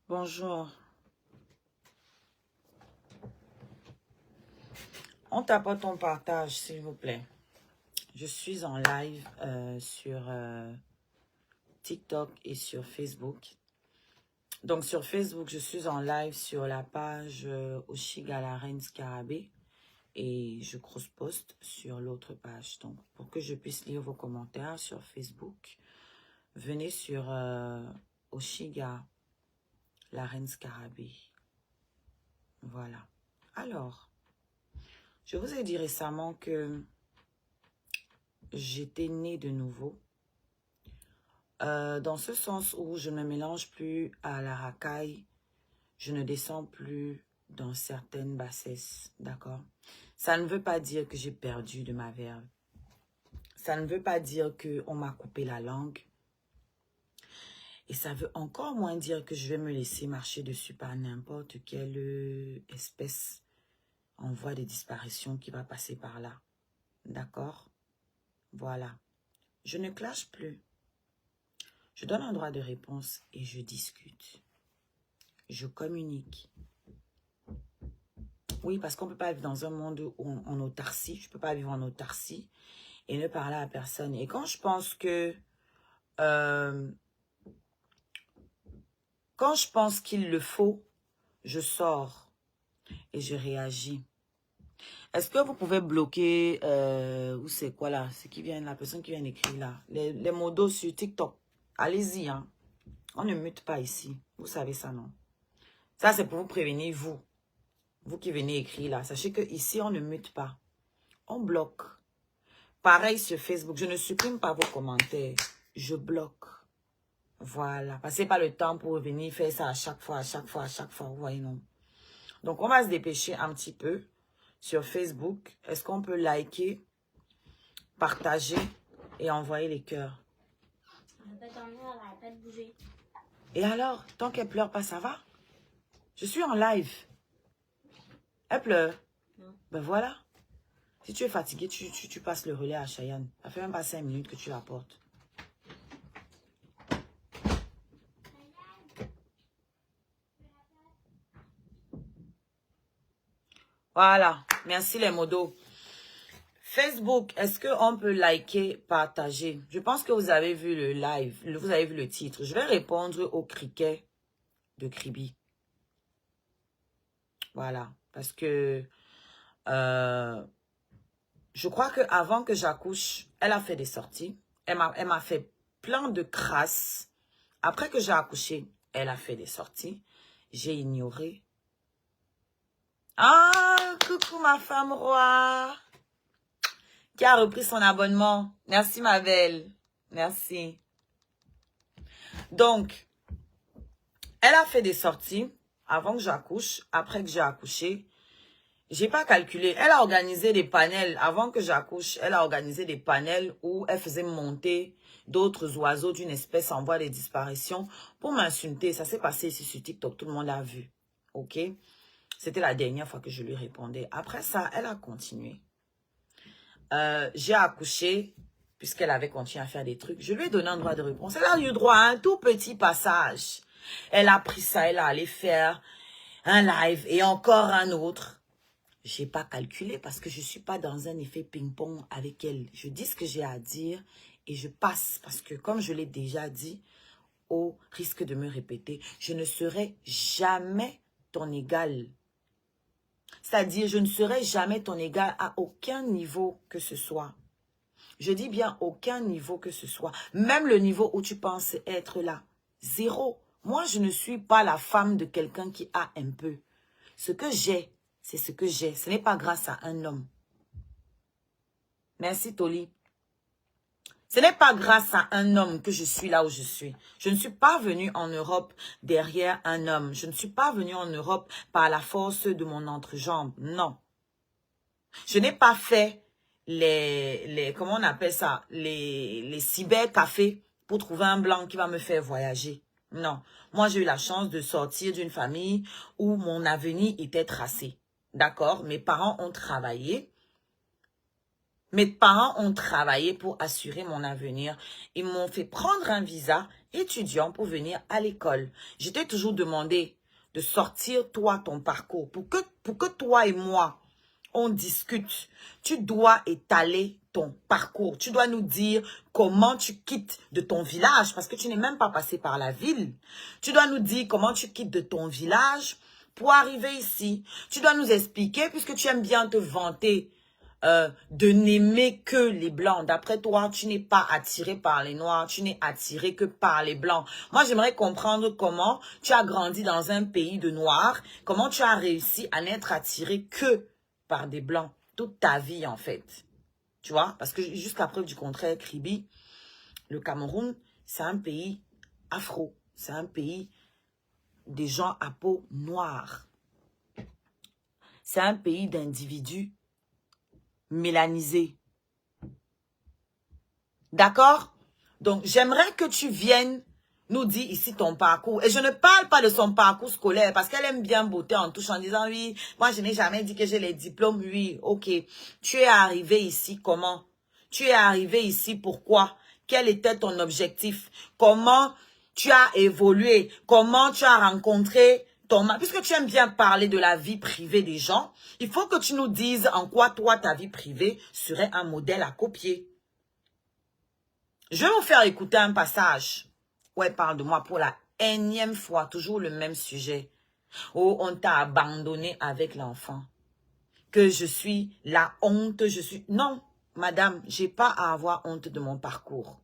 Bonjour. On tapote ton partage, s'il vous plaît. Je suis en live sur TikTok et sur Facebook. Donc, sur Facebook, je suis en live sur la page Oshiga la Reine Scarabée. Et je cross-poste sur l'autre page. Donc, pour que je puisse lire vos commentaires sur Facebook, venez sur Oshiga la Reine Scarabée. Voilà. Alors, je vous ai dit récemment que j'étais née de nouveau. Dans ce sens où je ne me mélange plus à la racaille, je ne descends plus dans certaines bassesses, d'accord? Ça ne veut pas dire que j'ai perdu de ma verve. Ça ne veut pas dire qu'on m'a coupé la langue. Et ça veut encore moins dire que je vais me laisser marcher dessus par n'importe quelle espèce en voie de disparition qui va passer par là. D'accord? Voilà. Je ne clash plus. Je donne un droit de réponse et je discute. Je communique. Oui, parce qu'on ne peut pas vivre dans un monde en autarcie. Je ne peux pas vivre en autarcie et ne parler à personne. Et quand je pense que... quand je pense qu'il le faut, je sors et je réagis. Est-ce que vous pouvez bloquer... où c'est quoi là? C'est qui vient, la personne qui vient d'écrire là. Les modos sur TikTok. Allez-y, hein. On ne mute pas ici. Vous savez ça, non? Ça, c'est pour vous prévenir, vous. Vous qui venez écrire là. Sachez que ici on ne mute pas. On bloque. Pareil sur Facebook. Je ne supprime pas vos commentaires. Je bloque. Voilà. Passez pas le temps pour venir faire ça à chaque fois, à chaque fois, à chaque fois. Vous voyez, non? Donc, on va se dépêcher un petit peu sur Facebook. Est-ce qu'on peut liker, partager et envoyer les cœurs? Elle va pas dormir, elle arrête pas de bouger. Et alors, tant qu'elle pleure pas, ça va? Je suis en live. Elle pleure? Non. Ben voilà. Si tu es fatigué, tu passes le relais à Cheyenne. Ça fait même pas 5 minutes que tu la portes. Voilà. Merci les modos. Facebook, est-ce qu'on peut liker, partager? Je pense que vous avez vu le live. Vous avez vu le titre. Je vais répondre au criquet de Kribi. Voilà. Parce que je crois qu'avant que j'accouche, elle a fait des sorties. Elle m'a fait plein de crasses. Après que j'ai accouché, elle a fait des sorties. J'ai ignoré. Ah, coucou ma femme roi. Qui a repris son abonnement. Merci ma belle. Merci. Donc, elle a fait des sorties avant que j'accouche, après que j'ai accouché. J'ai pas calculé. Elle a organisé des panels avant que j'accouche. Elle a organisé des panels où elle faisait monter d'autres oiseaux d'une espèce en voie de disparition pour m'insulter. Ça s'est passé ici sur TikTok. Tout le monde l'a vu. Ok? C'était la dernière fois que je lui répondais. Après ça, elle a continué. J'ai accouché puisqu'elle avait continué à faire des trucs. Je lui ai donné un droit de réponse. Elle a eu droit à un tout petit passage. Elle a pris ça. Elle a allé faire un live et encore un autre. Je n'ai pas calculé parce que je ne suis pas dans un effet ping-pong avec elle. Je dis ce que j'ai à dire et je passe. Parce que comme je l'ai déjà dit, au risque de me répéter, je ne serai jamais ton égal. C'est-à-dire, je ne serai jamais ton égal à aucun niveau que ce soit. Je dis bien aucun niveau que ce soit. Même le niveau où tu penses être là. Zéro. Moi, je ne suis pas la femme de quelqu'un qui a un peu. Ce que j'ai, c'est ce que j'ai. Ce n'est pas grâce à un homme. Merci, Toli. Ce n'est pas grâce à un homme que je suis là où je suis. Je ne suis pas venue en Europe derrière un homme. Je ne suis pas venue en Europe par la force de mon entrejambe. Non. Je n'ai pas fait comment on appelle ça, les cybercafés pour trouver un blanc qui va me faire voyager. Non. Moi, j'ai eu la chance de sortir d'une famille où mon avenir était tracé. D'accord? Mes parents ont travaillé. Mes parents ont travaillé pour assurer mon avenir. Ils m'ont fait prendre un visa étudiant pour venir à l'école. Je t'ai toujours demandé de sortir, toi, ton parcours. Pour que toi et moi, on discute. Tu dois étaler ton parcours. Tu dois nous dire comment tu quittes de ton village, parce que tu n'es même pas passé par la ville. Tu dois nous dire comment tu quittes de ton village pour arriver ici. Tu dois nous expliquer, puisque tu aimes bien te vanter de n'aimer que les blancs. D'après toi, tu n'es pas attiré par les noirs, tu n'es attiré que par les blancs. Moi, j'aimerais comprendre comment tu as grandi dans un pays de noirs, comment tu as réussi à n'être attiré que par des blancs toute ta vie, en fait. Tu vois, parce que jusqu'à preuve du contraire, Kribi, le Cameroun, c'est un pays afro, c'est un pays des gens à peau noire. C'est un pays d'individus mélanisé. D'accord? Donc, j'aimerais que tu viennes nous dire ici ton parcours. Et je ne parle pas de son parcours scolaire parce qu'elle aime bien beauté en touche en disant, oui, moi je n'ai jamais dit que j'ai les diplômes. Oui, ok. Tu es arrivé ici comment? Tu es arrivé ici pourquoi? Quel était ton objectif? Comment tu as évolué? Comment tu as rencontré puisque tu aimes bien parler de la vie privée des gens, il faut que tu nous dises en quoi toi, ta vie privée serait un modèle à copier. Je vais vous faire écouter un passage où elle parle de moi pour la énième fois, toujours le même sujet, où on t'a abandonné avec l'enfant. Que je suis la honte, Non, madame, j'ai pas à avoir honte de mon parcours.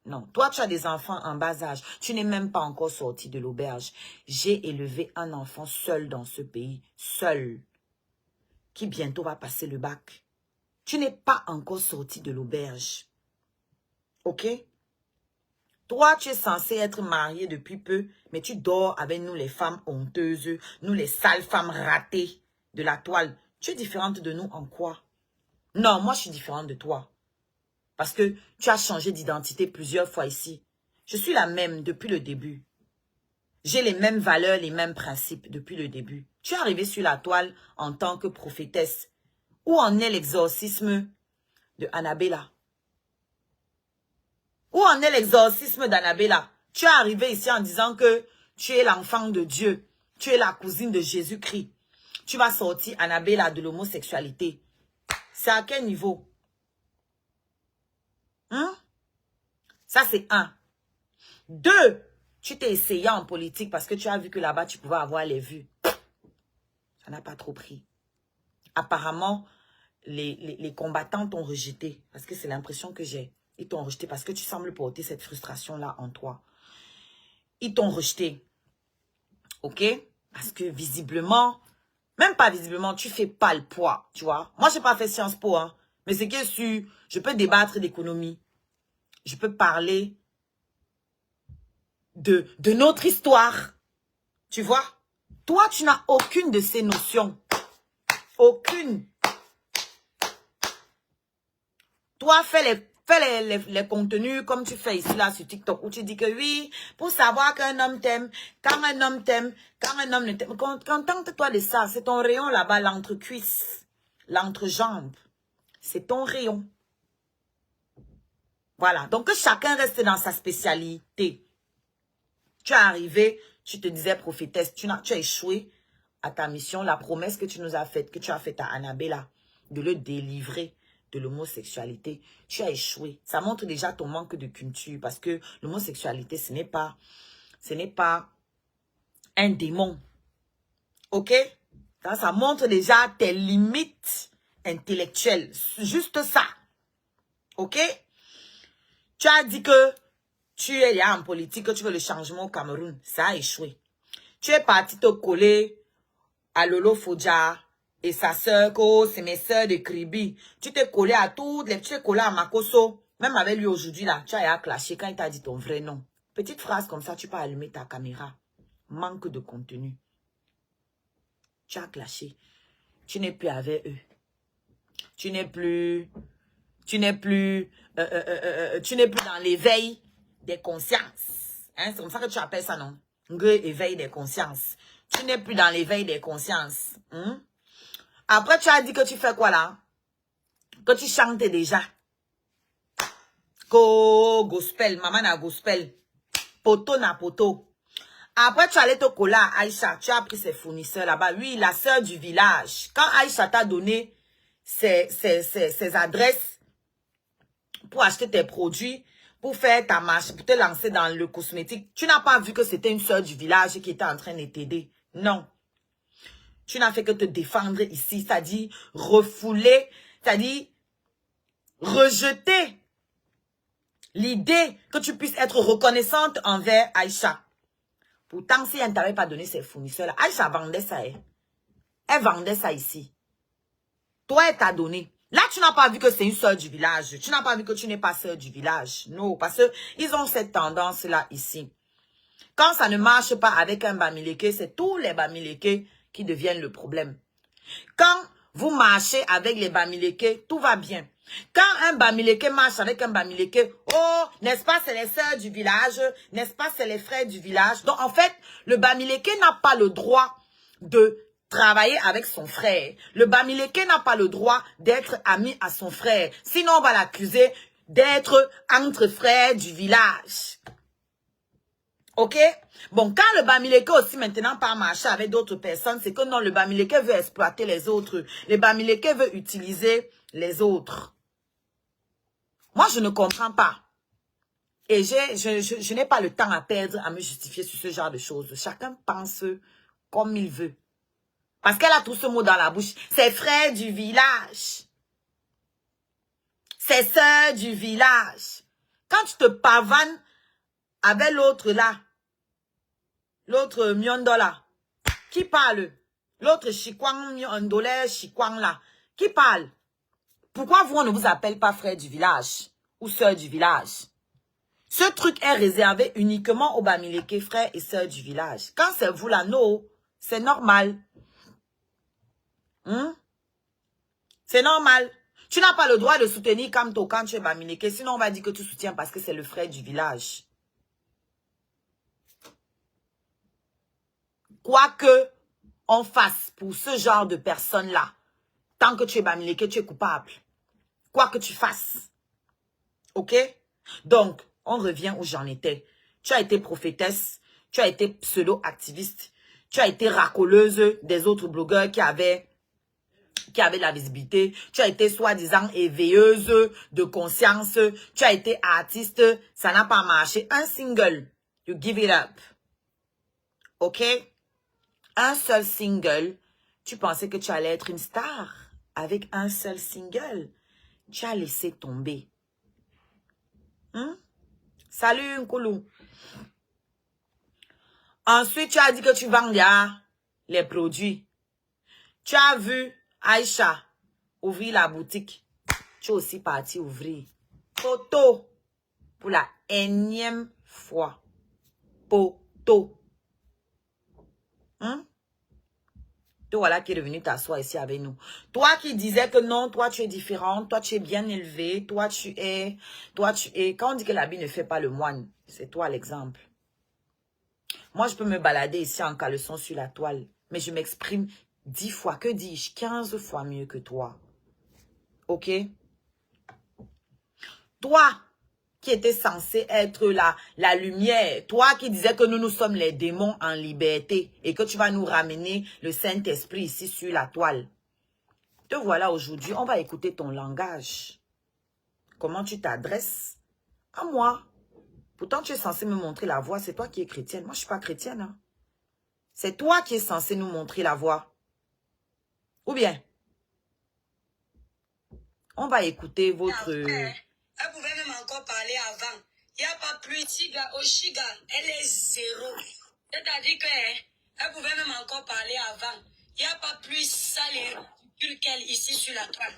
Non, toi, tu as des enfants en bas âge. Tu n'es même pas encore sorti de l'auberge. J'ai élevé un enfant seul dans ce pays, seul, qui bientôt va passer le bac. Tu n'es pas encore sorti de l'auberge. Ok? Toi, tu es censé être marié depuis peu, mais tu dors avec nous les femmes honteuses, nous les sales femmes ratées de la toile. Tu es différente de nous en quoi? Non, moi, je suis différente de toi. Parce que tu as changé d'identité plusieurs fois ici. Je suis la même depuis le début. J'ai les mêmes valeurs, les mêmes principes depuis le début. Tu es arrivée sur la toile en tant que prophétesse. Où en est l'exorcisme de Annabella? Où en est l'exorcisme d'Annabella? Tu es arrivé ici en disant que tu es l'enfant de Dieu. Tu es la cousine de Jésus-Christ. Tu vas sortir Annabella de l'homosexualité. C'est à quel niveau? Hein? Ça, c'est 1. 2, tu t'es essayé en politique parce que tu as vu que là-bas, tu pouvais avoir les vues. Ça n'a pas trop pris. Apparemment, les combattants t'ont rejeté. Parce que c'est l'impression que j'ai. Ils t'ont rejeté parce que tu sembles porter cette frustration-là en toi. Ils t'ont rejeté. Ok? Parce que visiblement, même pas visiblement, tu fais pas le poids, tu vois. Moi, je n'ai pas fait Sciences Po, hein. Mais c'est que je peux débattre d'économie. Je peux parler de notre histoire. Tu vois? Toi, tu n'as aucune de ces notions. Aucune. Toi, fais les contenus comme tu fais ici, là, sur TikTok, où tu dis que oui, pour savoir qu'un homme t'aime, quand un homme t'aime, quand un homme ne t'aime. Contente-toi de ça. C'est ton rayon là-bas, l'entre-cuisse, l'entre-jambe. C'est ton rayon. Voilà. Donc, que chacun reste dans sa spécialité. Tu es arrivé, tu te disais prophétesse, tu as échoué à ta mission, la promesse que tu nous as faite, que tu as faite à Annabella, de le délivrer de l'homosexualité. Tu as échoué. Ça montre déjà ton manque de culture parce que l'homosexualité, ce n'est pas un démon. Ok? Ça montre déjà tes limites intellectuelles. Juste ça. Ok? Tu as dit que tu es là en politique, que tu veux le changement au Cameroun. Ça a échoué. Tu es parti te coller à Lolo Fodja et sa soeur, que c'est mes soeurs de Kribi. Tu t'es collé à toutes les... Tu t'es collé à Makoso. Même avec lui aujourd'hui, là, tu as clashé quand il t'a dit ton vrai nom. Petite phrase comme ça, tu peux allumer ta caméra. Manque de contenu. Tu as clashé. Tu n'es plus avec eux. Tu n'es plus dans l'éveil des consciences. Hein? C'est comme ça que tu appelles ça, non? Éveil des consciences. Tu n'es plus dans l'éveil des consciences. Après, tu as dit que tu fais quoi là? que tu chantes déjà. Gospel, maman na gospel. Poto na poto. Après, tu allais te coller à Aïcha. Tu as pris ses fournisseurs là-bas. Oui, la sœur du village. Quand Aïcha t'a donné ses adresses pour acheter tes produits, pour faire ta marche, pour te lancer dans le cosmétique, tu n'as pas vu que c'était une sœur du village qui était en train de t'aider. Non. Tu n'as fait que te défendre ici. C'est-à-dire refouler, c'est-à-dire rejeter l'idée que tu puisses être reconnaissante envers Aïcha. Pourtant, si elle ne t'avait pas donné ses fournisseurs, là, Aïcha vendait ça. Elle vendait ça ici. Toi, elle t'a donné. Là, tu n'as pas vu que c'est une sœur du village. Tu n'as pas vu que tu n'es pas sœur du village. Non, parce qu'ils ont cette tendance-là ici. Quand ça ne marche pas avec un Bamileke, c'est tous les Bamileke qui deviennent le problème. Quand vous marchez avec les Bamileke, tout va bien. Quand un Bamileke marche avec un Bamileke, oh, n'est-ce pas, c'est les sœurs du village, n'est-ce pas, c'est les frères du village. Donc, en fait, le Bamileke n'a pas le droit de travailler avec son frère. Le Bamileke n'a pas le droit d'être ami à son frère. Sinon, on va l'accuser d'être entre frères du village. Ok? Bon, quand le Bamileke aussi maintenant part marcher avec d'autres personnes, c'est que non, le Bamileke veut exploiter les autres. Le Bamileke veut utiliser les autres. Moi, je ne comprends pas. Et je n'ai pas le temps à perdre à me justifier sur ce genre de choses. Chacun pense comme il veut. Parce qu'elle a tout ce mot dans la bouche. C'est frère du village. C'est sœur du village. Quand tu te pavanes avec l'autre là, l'autre Myondo là, qui parle? L'autre Chikwang, Myondolais, Chikwang là, qui parle? Pourquoi vous, on ne vous appelle pas frère du village ou sœur du village? Ce truc est réservé uniquement aux Bamileke, frères et sœurs du village. Quand c'est vous là, non, c'est normal. C'est normal. Tu n'as pas le droit de soutenir Kamto quand tu es Bamileke. Sinon, on va dire que tu soutiens parce que c'est le frère du village. Quoi que on fasse pour ce genre de personnes-là, tant que tu es Bamileke, tu es coupable. Quoi que tu fasses. Ok? Donc, on revient où j'en étais. Tu as été prophétesse. Tu as été pseudo-activiste. Tu as été racoleuse des autres blogueurs qui avaient de la visibilité. Tu as été soi-disant éveilleuse de conscience. Tu as été artiste. Ça n'a pas marché. Un single. You give it up. Ok? Un seul single. Tu pensais que tu allais être une star. Avec un seul single. Tu as laissé tomber. Salut, Nkoulou. Ensuite, tu as dit que tu vendais les produits. Tu as vu Aïcha ouvrir la boutique. Tu es aussi parti ouvrir. Poto. Pour la énième fois. Poto. Toi, voilà qui est revenu t'asseoir ici avec nous. Toi qui disais que non, toi tu es différente, toi tu es bien élevée, toi tu es. Quand on dit que l'habit ne fait pas le moine, c'est toi l'exemple. Moi, je peux me balader ici en caleçon sur la toile, mais je m'exprime 10 fois, que dis-je, 15 fois mieux que toi. Ok? Toi qui étais censé être la lumière, toi qui disais que nous sommes les démons en liberté et que tu vas nous ramener le Saint-Esprit ici sur la toile. Te voilà aujourd'hui, on va écouter ton langage. Comment tu t'adresses à moi. Pourtant, tu es censé me montrer la voie, c'est toi qui es chrétienne. Moi, je ne suis pas chrétienne. Hein. C'est toi qui es censé nous montrer la voie. Ou bien, on va écouter votre... Elle pouvait même encore parler avant. Il n'y a pas plus. Oshiga, elle est zéro. C'est-à-dire qu'elle pouvait même encore parler avant. Il n'y a pas plus sale et ridicule qu'elle ici sur la toile.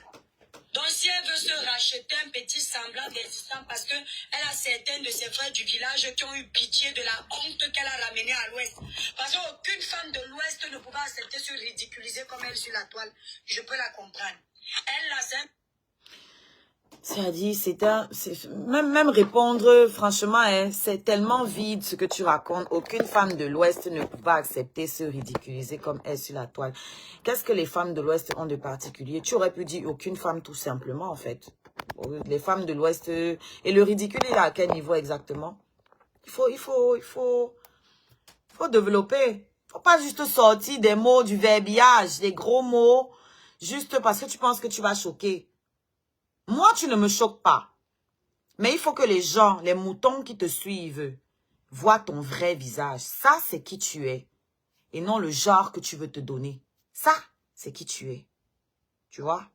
Donc si elle veut se racheter un petit semblant d'existence parce qu'elle a certains de ses frères du village qui ont eu pitié de la honte qu'elle a ramenée à l'ouest. Parce qu'aucune femme de l'ouest ne pouvait accepter se ridiculiser comme elle sur la toile. Je peux la comprendre. Elle l'a C'est-à-dire, même répondre, franchement, hein, c'est tellement vide ce que tu racontes. Aucune femme de l'Ouest ne peut pas accepter se ridiculiser comme elle sur la toile. Qu'est-ce que les femmes de l'Ouest ont de particulier? Tu aurais pu dire aucune femme tout simplement, en fait. Les femmes de l'Ouest, et le ridicule, il est à quel niveau exactement? Il faut développer. Faut pas juste sortir des mots, du verbiage, des gros mots, juste parce que tu penses que tu vas choquer. Moi, tu ne me choques pas. Mais il faut que les gens, les moutons qui te suivent, voient ton vrai visage. Ça, c'est qui tu es. Et non le genre que tu veux te donner. Ça, c'est qui tu es. Tu vois?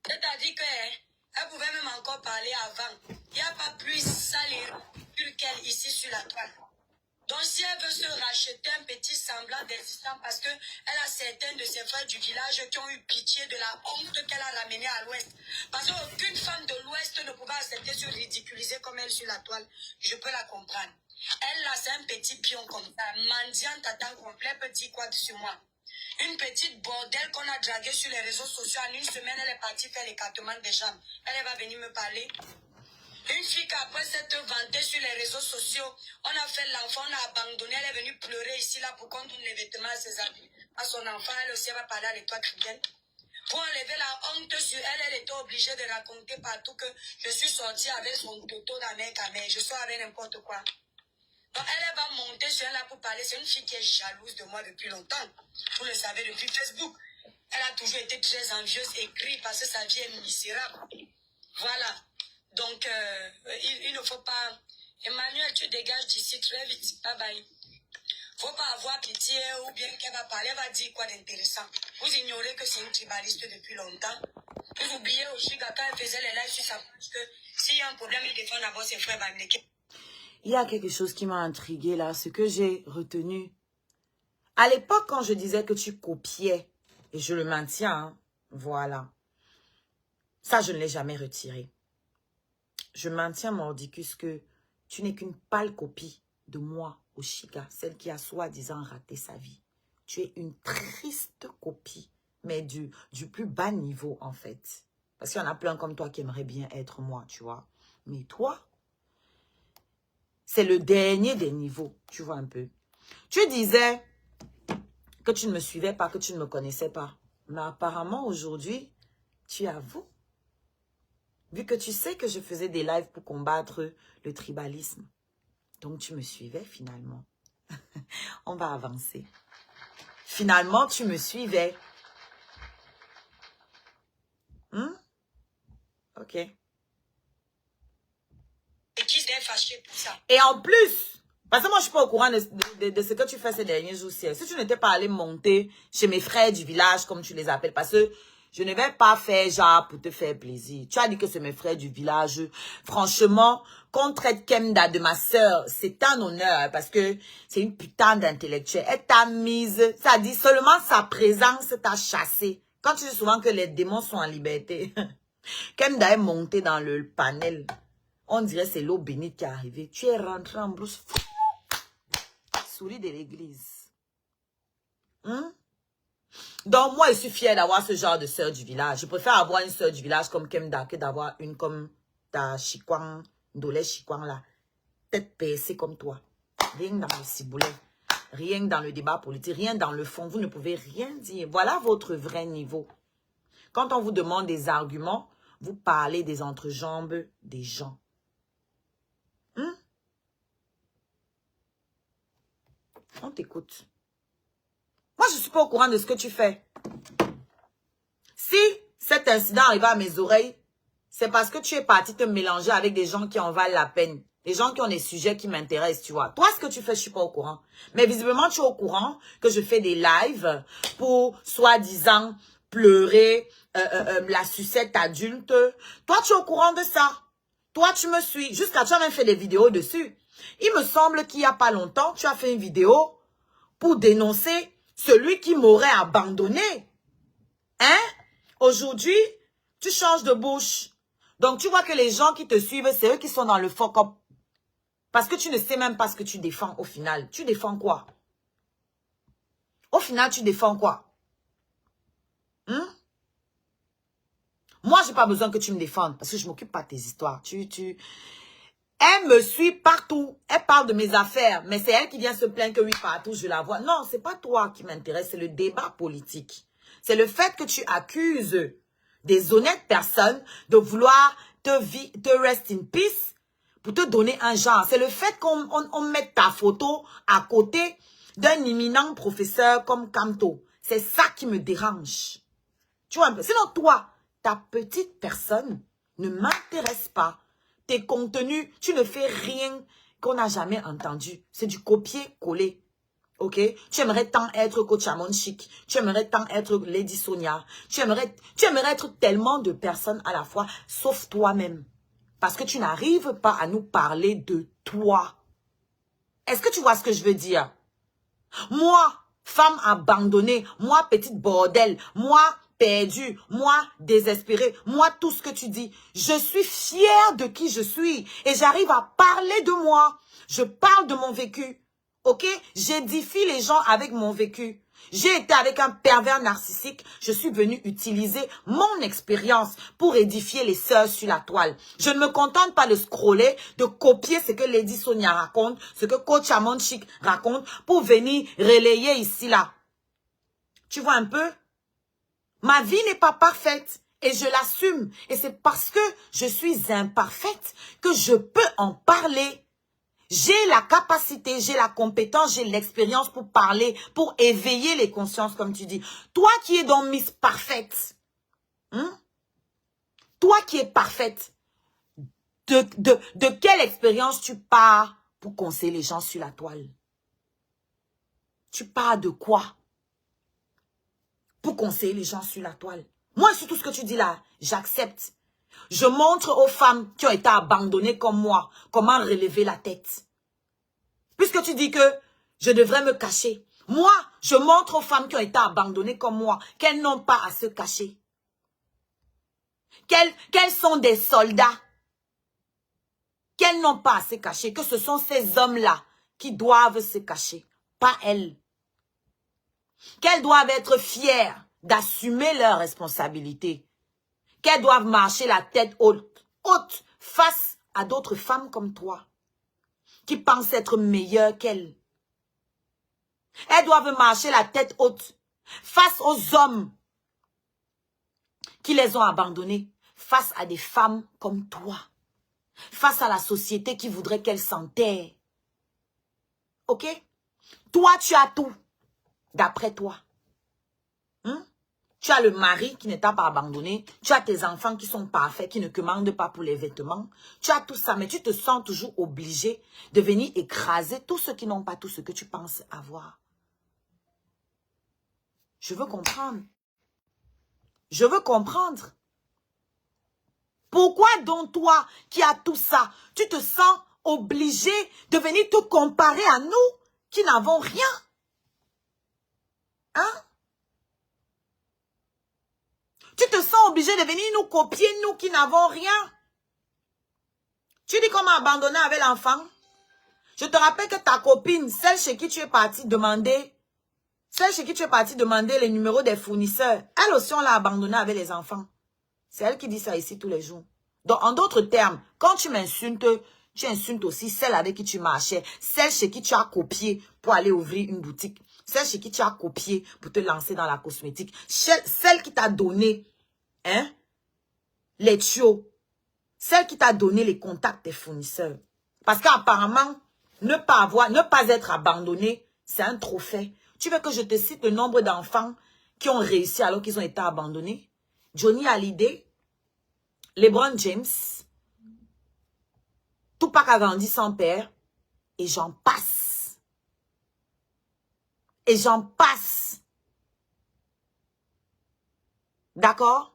C'est-à-dire qu'elle pouvait même encore parler avant. Il n'y a pas plus sale et ridicule qu'elle ici sur la toile. Donc si elle veut se racheter un petit semblant d'existence parce qu'elle a certains de ses frères du village qui ont eu pitié de la honte qu'elle a ramenée à l'Ouest. Parce qu'aucune femme de l'Ouest ne pouvait accepter de se ridiculiser comme elle sur la toile. Je peux la comprendre. Elle là, c'est un petit pion comme ça. Mendiante à temps complet peut dire quoi sur moi. Une petite bordelle qu'on a draguée sur les réseaux sociaux. En une semaine, elle est partie faire l'écartement des jambes. Elle va venir me parler. Une fille qui après s'être vantée sur les réseaux sociaux, on a fait l'enfant, on a abandonné, elle est venue pleurer ici là pour qu'on donne les vêtements à ses habits. À son enfant, elle aussi va parler avec toi qui viennent. Pour enlever la honte sur elle, elle était obligée de raconter partout que je suis sortie avec son toto d'amère camère. Je sors avec n'importe quoi. Donc elle va monter sur elle là pour parler. C'est une fille qui est jalouse de moi depuis longtemps. Vous le savez depuis Facebook. Elle a toujours été très envieuse et crie parce que sa vie est misérable. Voilà. Donc, il ne faut pas... Emmanuel, tu dégages d'ici très vite. Bye bye. Faut pas avoir pitié ou bien qu'elle va parler, elle va dire quoi d'intéressant. Vous ignorez que c'est une tribaliste depuis longtemps. Vous oubliez aussi quand elle faisait les lives sur sa page que s'il y a un problème, il défend d'abord ses frères Bamleke. Il y a quelque chose qui m'a intriguée là, ce que j'ai retenu. À l'époque, quand je disais que tu copiais, et je le maintiens, hein, voilà. Ça, je ne l'ai jamais retiré. Je maintiens, Mordicus, que tu n'es qu'une pâle copie de moi, Oshiga, celle qui a soi-disant raté sa vie. Tu es une triste copie, mais du plus bas niveau, en fait. Parce qu'il y en a plein comme toi qui aimeraient bien être moi, tu vois. Mais toi, c'est le dernier des niveaux, tu vois un peu. Tu disais que tu ne me suivais pas, que tu ne me connaissais pas. Mais apparemment, aujourd'hui, tu avoues. Vu que tu sais que je faisais des lives pour combattre le tribalisme. Donc, tu me suivais finalement. On va avancer. Finalement, tu me suivais. Ok. Et qui s'est fâché pour ça? Et en plus, parce que moi, je ne suis pas au courant de ce que tu fais ces derniers jours. Si tu n'étais pas allé monter chez mes frères du village, comme tu les appelles, parce que je ne vais pas faire genre pour te faire plaisir. Tu as dit que c'est mes frères du village. Franchement, qu'on traite Kemda de ma soeur, c'est un honneur parce que c'est une putain d'intellectuelle. Elle t'a mise, ça dit seulement sa présence t'a chassé. Quand tu dis souvent que les démons sont en liberté, Kemda est montée dans le panel. On dirait que c'est l'eau bénite qui est arrivée. Tu es rentré en blouse. Souris de l'église. Donc, moi, je suis fière d'avoir ce genre de sœur du village. Je préfère avoir une sœur du village comme Kemda que d'avoir une comme ta Chikwang, Ndolé Chikwang là. Tête percée comme toi. Rien dans le ciboulet. Rien dans le débat politique. Rien dans le fond. Vous ne pouvez rien dire. Voilà votre vrai niveau. Quand on vous demande des arguments, vous parlez des entrejambes des gens. On t'écoute. Moi, je ne suis pas au courant de ce que tu fais. Si cet incident arrive à mes oreilles, c'est parce que tu es parti te mélanger avec des gens qui en valent la peine. Des gens qui ont des sujets qui m'intéressent, tu vois. Toi, ce que tu fais, je ne suis pas au courant. Mais visiblement, tu es au courant que je fais des lives pour, soi-disant, pleurer la sucette adulte. Toi, tu es au courant de ça. Toi, tu me suis. Jusqu'à tu as même fait des vidéos dessus. Il me semble qu'il n'y a pas longtemps, tu as fait une vidéo pour dénoncer celui qui m'aurait abandonné. Hein? Aujourd'hui, tu changes de bouche. Donc, tu vois que les gens qui te suivent, c'est eux qui sont dans le fuck-up. Parce que tu ne sais même pas ce que tu défends au final. Tu défends quoi? Au final, tu défends quoi? Moi, j'ai pas besoin que tu me défendes parce que je m'occupe pas de tes histoires. Elle me suit partout. Elle parle de mes affaires, mais c'est elle qui vient se plaindre que oui, partout, je la vois. Non, c'est pas toi qui m'intéresse, c'est le débat politique. C'est le fait que tu accuses des honnêtes personnes de vouloir te rest in peace pour te donner un genre. C'est le fait qu'on mette ta photo à côté d'un éminent professeur comme Kamto. C'est ça qui me dérange. Tu vois un peu. Sinon, toi, ta petite personne ne m'intéresse pas. Tes contenus, tu ne fais rien qu'on n'a jamais entendu. C'est du copier-coller. Ok? Tu aimerais tant être Coach Amon Chic. Tu aimerais tant être Lady Sonia. Tu aimerais être tellement de personnes à la fois, sauf toi-même. Parce que tu n'arrives pas à nous parler de toi. Est-ce que tu vois ce que je veux dire? Moi, femme abandonnée, moi, petite bordel, moi, perdue, moi, désespérée, moi, tout ce que tu dis. Je suis fière de qui je suis et j'arrive à parler de moi. Je parle de mon vécu, ok? J'édifie les gens avec mon vécu. J'ai été avec un pervers narcissique. Je suis venue utiliser mon expérience pour édifier les sœurs sur la toile. Je ne me contente pas de scroller, de copier ce que Lady Sonia raconte, ce que Coach Amon Chic raconte pour venir relayer ici, là. Tu vois un peu? Ma vie n'est pas parfaite et je l'assume. Et c'est parce que je suis imparfaite que je peux en parler. J'ai la capacité, j'ai la compétence, j'ai l'expérience pour parler, pour éveiller les consciences, comme tu dis. Toi qui es dans Miss Parfaite, toi qui es parfaite, de quelle expérience tu pars pour conseiller les gens sur la toile? Tu pars de quoi pour conseiller les gens sur la toile? Moi, sur tout ce que tu dis là, j'accepte. Je montre aux femmes qui ont été abandonnées comme moi comment relever la tête. Puisque tu dis que je devrais me cacher. Moi, je montre aux femmes qui ont été abandonnées comme moi qu'elles n'ont pas à se cacher. Qu'elles sont des soldats. Qu'elles n'ont pas à se cacher. Que ce sont ces hommes-là qui doivent se cacher. Pas elles. Qu'elles doivent être fières d'assumer leurs responsabilités. Qu'elles doivent marcher la tête haute face à d'autres femmes comme toi. Qui pensent être meilleures qu'elles. Elles doivent marcher la tête haute face aux hommes qui les ont abandonnées, face à des femmes comme toi, face à la société qui voudrait qu'elles s'enterrent. Ok? Toi, tu as tout, d'après toi. Tu as le mari qui ne t'a pas abandonné. Tu as tes enfants qui sont parfaits, qui ne commandent pas pour les vêtements. Tu as tout ça, mais tu te sens toujours obligé de venir écraser tous ceux qui n'ont pas tout ce que tu penses avoir. Je veux comprendre. Je veux comprendre. Pourquoi donc toi qui as tout ça, tu te sens obligé de venir te comparer à nous qui n'avons rien? Hein? Tu te sens obligé de venir nous copier, nous qui n'avons rien. Tu dis qu'on m'a abandonné avec l'enfant. Je te rappelle que ta copine, celle chez qui tu es parti demander, les numéros des fournisseurs, elle aussi on l'a abandonnée avec les enfants. C'est elle qui dit ça ici tous les jours. Donc en d'autres termes, quand tu m'insultes, tu insultes aussi celle avec qui tu marchais, celle chez qui tu as copié pour aller ouvrir une boutique. Celle chez qui tu as copié pour te lancer dans la cosmétique. Celle qui t'a donné les tuyaux. Celle qui t'a donné les contacts des fournisseurs. Parce qu'apparemment, ne pas être abandonné, c'est un trophée. Tu veux que je te cite le nombre d'enfants qui ont réussi alors qu'ils ont été abandonnés? Johnny Hallyday, LeBron James, Tupac a grandi sans père, et j'en passe. Et j'en passe. D'accord?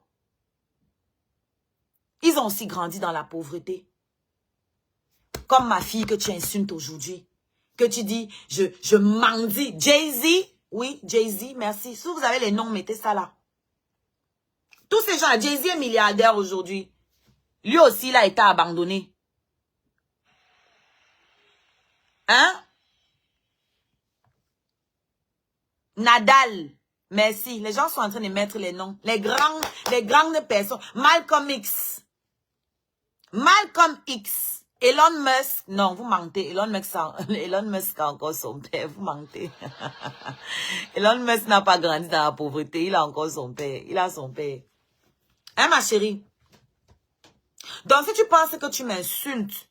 Ils ont aussi grandi dans la pauvreté. Comme ma fille que tu insultes aujourd'hui. Que tu dis, je mendie. Jay-Z, oui, Jay-Z, merci. Si vous avez les noms, mettez ça là. Tous ces gens, Jay-Z est milliardaire aujourd'hui. Lui aussi, il a été abandonné. Hein? Nadal, Merci. Les gens sont en train de mettre les noms. Les grandes personnes. Malcolm X. Malcolm X. Elon Musk. Non, vous mentez. Elon Musk a encore son père. Vous mentez. Elon Musk n'a pas grandi dans la pauvreté. Il a encore son père. Il a son père. Hein, ma chérie? Donc, si tu penses que tu m'insultes,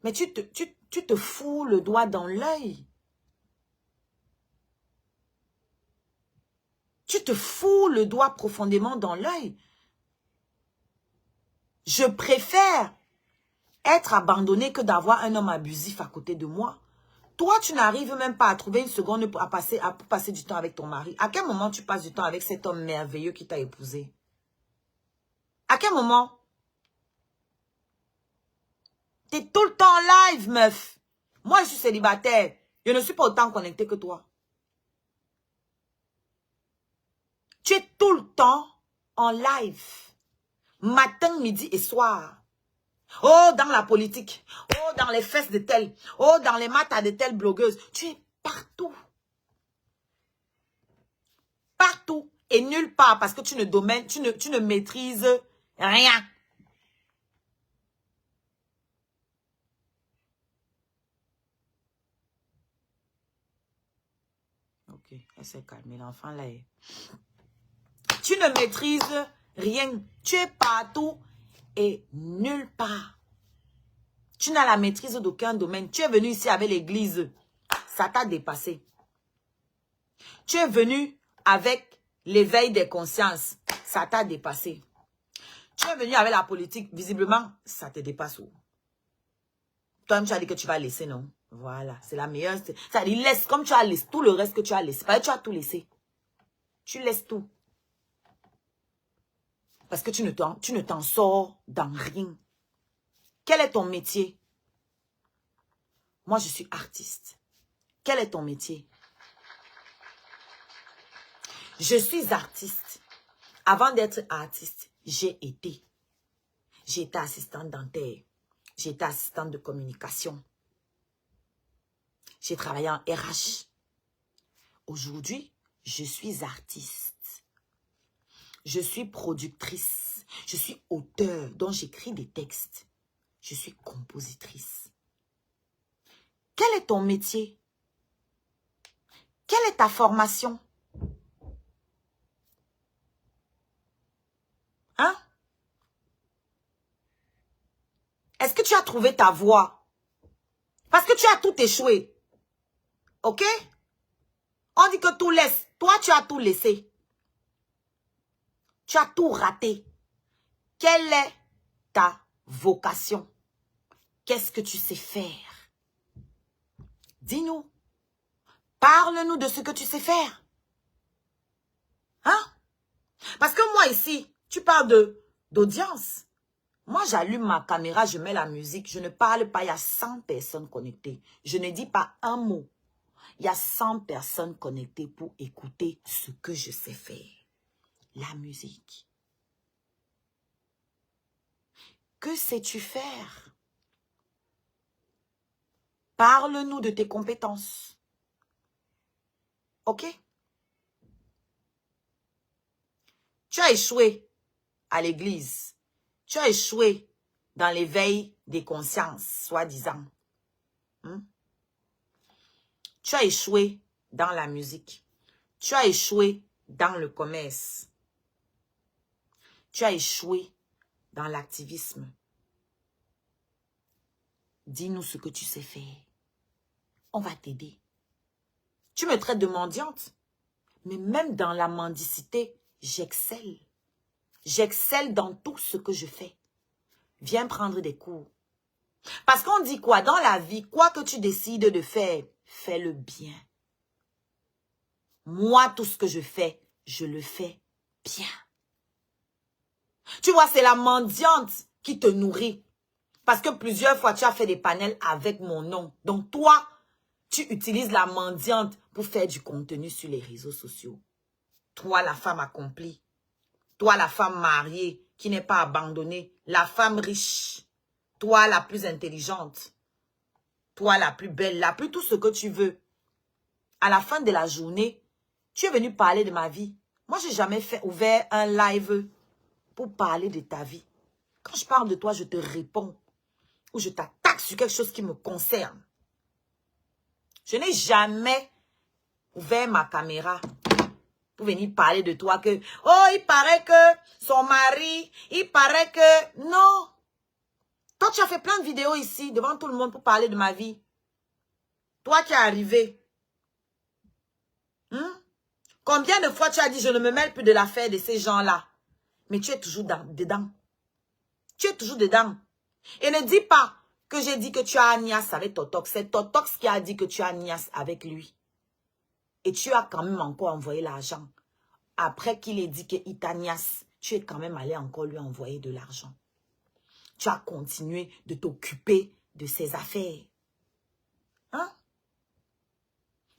mais tu te fous le doigt dans l'œil. Tu te fous le doigt profondément dans l'œil. Je préfère être abandonné que d'avoir un homme abusif à côté de moi. Toi, tu n'arrives même pas à trouver une seconde pour passer du temps avec ton mari. À quel moment tu passes du temps avec cet homme merveilleux qui t'a épousé? À quel moment? T'es tout le temps en live, meuf. Moi, je suis célibataire. Je ne suis pas autant connectée que toi. Tu es tout le temps en live. Matin, midi et soir. Oh, dans la politique. Oh, dans les fesses de telle. Oh, dans les maths de telle blogueuse. Tu es partout. Partout et nulle part parce que tu ne maîtrises rien. Ok, elle s'est calmée. L'enfant là est... Tu ne maîtrises rien. Tu es partout et nulle part. Tu n'as la maîtrise d'aucun domaine. Tu es venu ici avec l'église. Ça t'a dépassé. Tu es venu avec l'éveil des consciences. Ça t'a dépassé. Tu es venu avec la politique. Visiblement, ça te dépasse. Toi-même, tu as dit que tu vas laisser, non? Voilà, c'est la meilleure. Ça dit, laisse comme tu as laissé tout le reste que tu as laissé. Parce que tu as tout laissé. Tu laisses tout. Parce que tu ne t'en sors dans rien. Quel est ton métier? Moi, je suis artiste. Quel est ton métier? Je suis artiste. Avant d'être artiste, j'ai été assistante dentaire. J'ai été assistante de communication. J'ai travaillé en RH. Aujourd'hui, je suis artiste. Je suis productrice. Je suis auteur, dont j'écris des textes. Je suis compositrice. Quel est ton métier? Quelle est ta formation? Hein? Est-ce que tu as trouvé ta voie? Parce que tu as tout échoué. Ok? On dit que tout laisse. Toi, tu as tout laissé. Tu as tout raté. Quelle est ta vocation? Qu'est-ce que tu sais faire? Dis-nous. Parle-nous de ce que tu sais faire. Hein? Parce que moi ici, tu parles d'audience. Moi, j'allume ma caméra, je mets la musique. Je ne parle pas, il y a 100 personnes connectées. Je ne dis pas un mot. Il y a 100 personnes connectées pour écouter ce que je sais faire. La musique. Que sais-tu faire? Parle-nous de tes compétences. Ok? Tu as échoué à l'église. Tu as échoué dans l'éveil des consciences, soi-disant. Tu as échoué dans la musique. Tu as échoué dans le commerce. Tu as échoué dans l'activisme. Dis-nous ce que tu sais faire. On va t'aider. Tu me traites de mendiante. Mais même dans la mendicité, j'excelle. J'excelle dans tout ce que je fais. Viens prendre des cours. Parce qu'on dit quoi? Dans la vie, quoi que tu décides de faire, fais-le bien. Moi, tout ce que je fais, je le fais bien. Tu vois, c'est la mendiante qui te nourrit. Parce que plusieurs fois, tu as fait des panels avec mon nom. Donc toi, tu utilises la mendiante pour faire du contenu sur les réseaux sociaux. Toi, la femme accomplie. Toi, la femme mariée qui n'est pas abandonnée. La femme riche. Toi, la plus intelligente. Toi, la plus belle, la plus tout ce que tu veux. À la fin de la journée, Tu es venu parler de ma vie. Moi, j'ai jamais ouvert un live pour parler de ta vie. Quand je parle de toi, je te réponds. Ou je t'attaque sur quelque chose qui me concerne. Je n'ai jamais ouvert ma caméra pour venir parler de toi que, oh, il paraît que son mari, il paraît que, non. Toi, tu as fait plein de vidéos ici, devant tout le monde, pour parler de ma vie. Toi qui es arrivé. Combien de fois tu as dit, je ne me mêle plus de l'affaire de ces gens-là. Mais tu es toujours dedans. Tu es toujours dedans. Et ne dis pas que j'ai dit que tu as Nias avec Totox. C'est Totox qui a dit que tu as Nias avec lui. Et tu as quand même encore envoyé l'argent. Après qu'il ait dit qu'il t'a Nias, tu es quand même allé encore lui envoyer de l'argent. Tu as continué de t'occuper de ses affaires. Hein?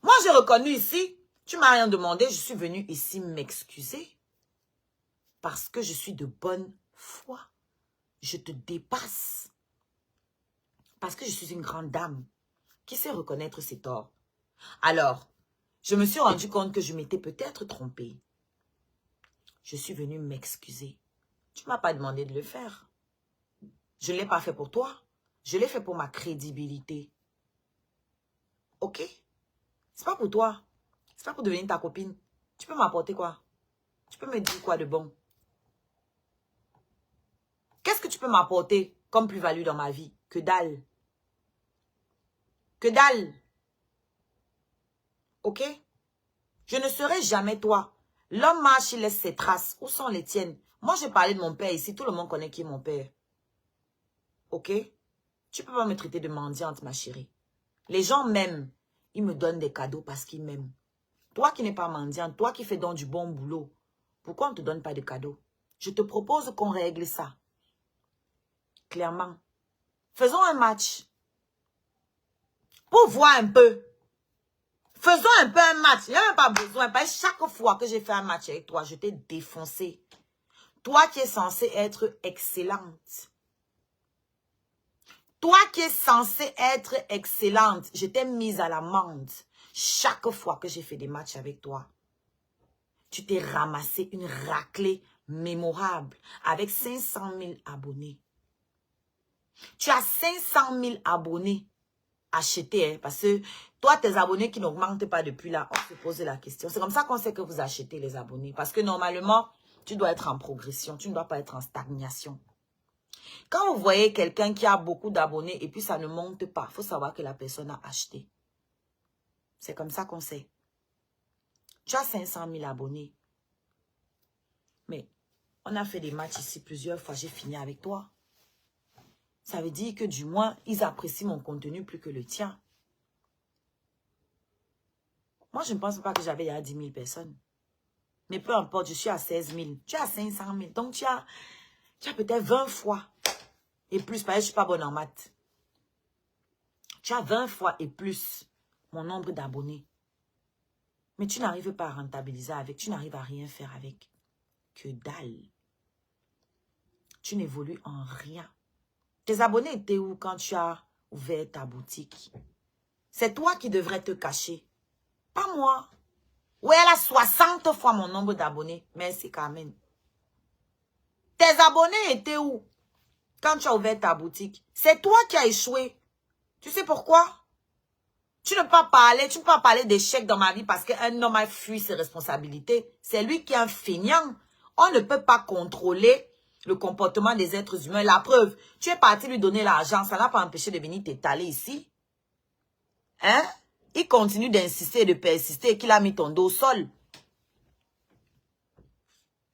Moi, j'ai reconnu ici, tu m'as rien demandé, je suis venue ici m'excuser. Parce que je suis de bonne foi. Je te dépasse. Parce que je suis une grande dame qui sait reconnaître ses torts. Alors, je me suis rendu compte que je m'étais peut-être trompée. Je suis venue m'excuser. Tu ne m'as pas demandé de le faire. Je ne l'ai pas fait pour toi. Je l'ai fait pour ma crédibilité. Ok? C'est pas pour toi. C'est pas pour devenir ta copine. Tu peux m'apporter quoi? Tu peux me dire quoi de bon? Qu'est-ce que tu peux m'apporter comme plus-value dans ma vie? Que dalle. Que dalle. Ok? Je ne serai jamais toi. L'homme marche, il laisse ses traces. Où sont les tiennes? Moi, j'ai parlé de mon père ici. Tout le monde connaît qui est mon père. Ok? Tu peux pas me traiter de mendiante, ma chérie. Les gens m'aiment. Ils me donnent des cadeaux parce qu'ils m'aiment. Toi qui n'es pas mendiante, toi qui fais donc du bon boulot, pourquoi on ne te donne pas de cadeaux? Je te propose qu'on règle ça. Clairement. Faisons un match. Pour voir un peu. Faisons un peu un match. Il n'y a même pas besoin. Parce que chaque fois que j'ai fait un match avec toi, je t'ai défoncé. Toi qui es censée être excellente. Toi qui es censée être excellente, je t'ai mise à l'amende. Chaque fois que j'ai fait des matchs avec toi, tu t'es ramassé une raclée mémorable avec 500 000 abonnés. Tu as 500 000 abonnés achetés, hein, parce que toi, tes abonnés qui n'augmentent pas depuis là, on se pose la question. C'est comme ça qu'on sait que vous achetez les abonnés. Parce que normalement, tu dois être en progression, tu ne dois pas être en stagnation. Quand vous voyez quelqu'un qui a beaucoup d'abonnés et puis ça ne monte pas, il faut savoir que la personne a acheté. C'est comme ça qu'on sait. Tu as 500 000 abonnés. Mais on a fait des matchs ici plusieurs fois, j'ai fini avec toi. Ça veut dire que du moins, ils apprécient mon contenu plus que le tien. Moi, je ne pense pas que j'avais 10 000 personnes. Mais peu importe, je suis à 16 000. Tu as 500 000. Donc, tu as peut-être 20 fois et plus. Parce que je ne suis pas bonne en maths. Tu as 20 fois et plus mon nombre d'abonnés. Mais tu n'arrives pas à rentabiliser avec. Tu n'arrives à rien faire avec. Que dalle. Tu n'évolues en rien. Tes abonnés étaient où quand tu as ouvert ta boutique? C'est toi qui devrais te cacher. Pas moi. Oui, elle a 60 fois mon nombre d'abonnés. Merci Carmen. Tes abonnés étaient où quand tu as ouvert ta boutique? C'est toi qui as échoué. Tu sais pourquoi? Tu ne peux pas parler d'échec dans ma vie parce qu'un homme a fui ses responsabilités. C'est lui qui est un feignant. On ne peut pas contrôler le comportement des êtres humains. La preuve, tu es parti lui donner l'argent. Ça n'a pas empêché de venir t'étaler ici. Hein? Il continue d'insister et de persister et qu'il a mis ton dos au sol.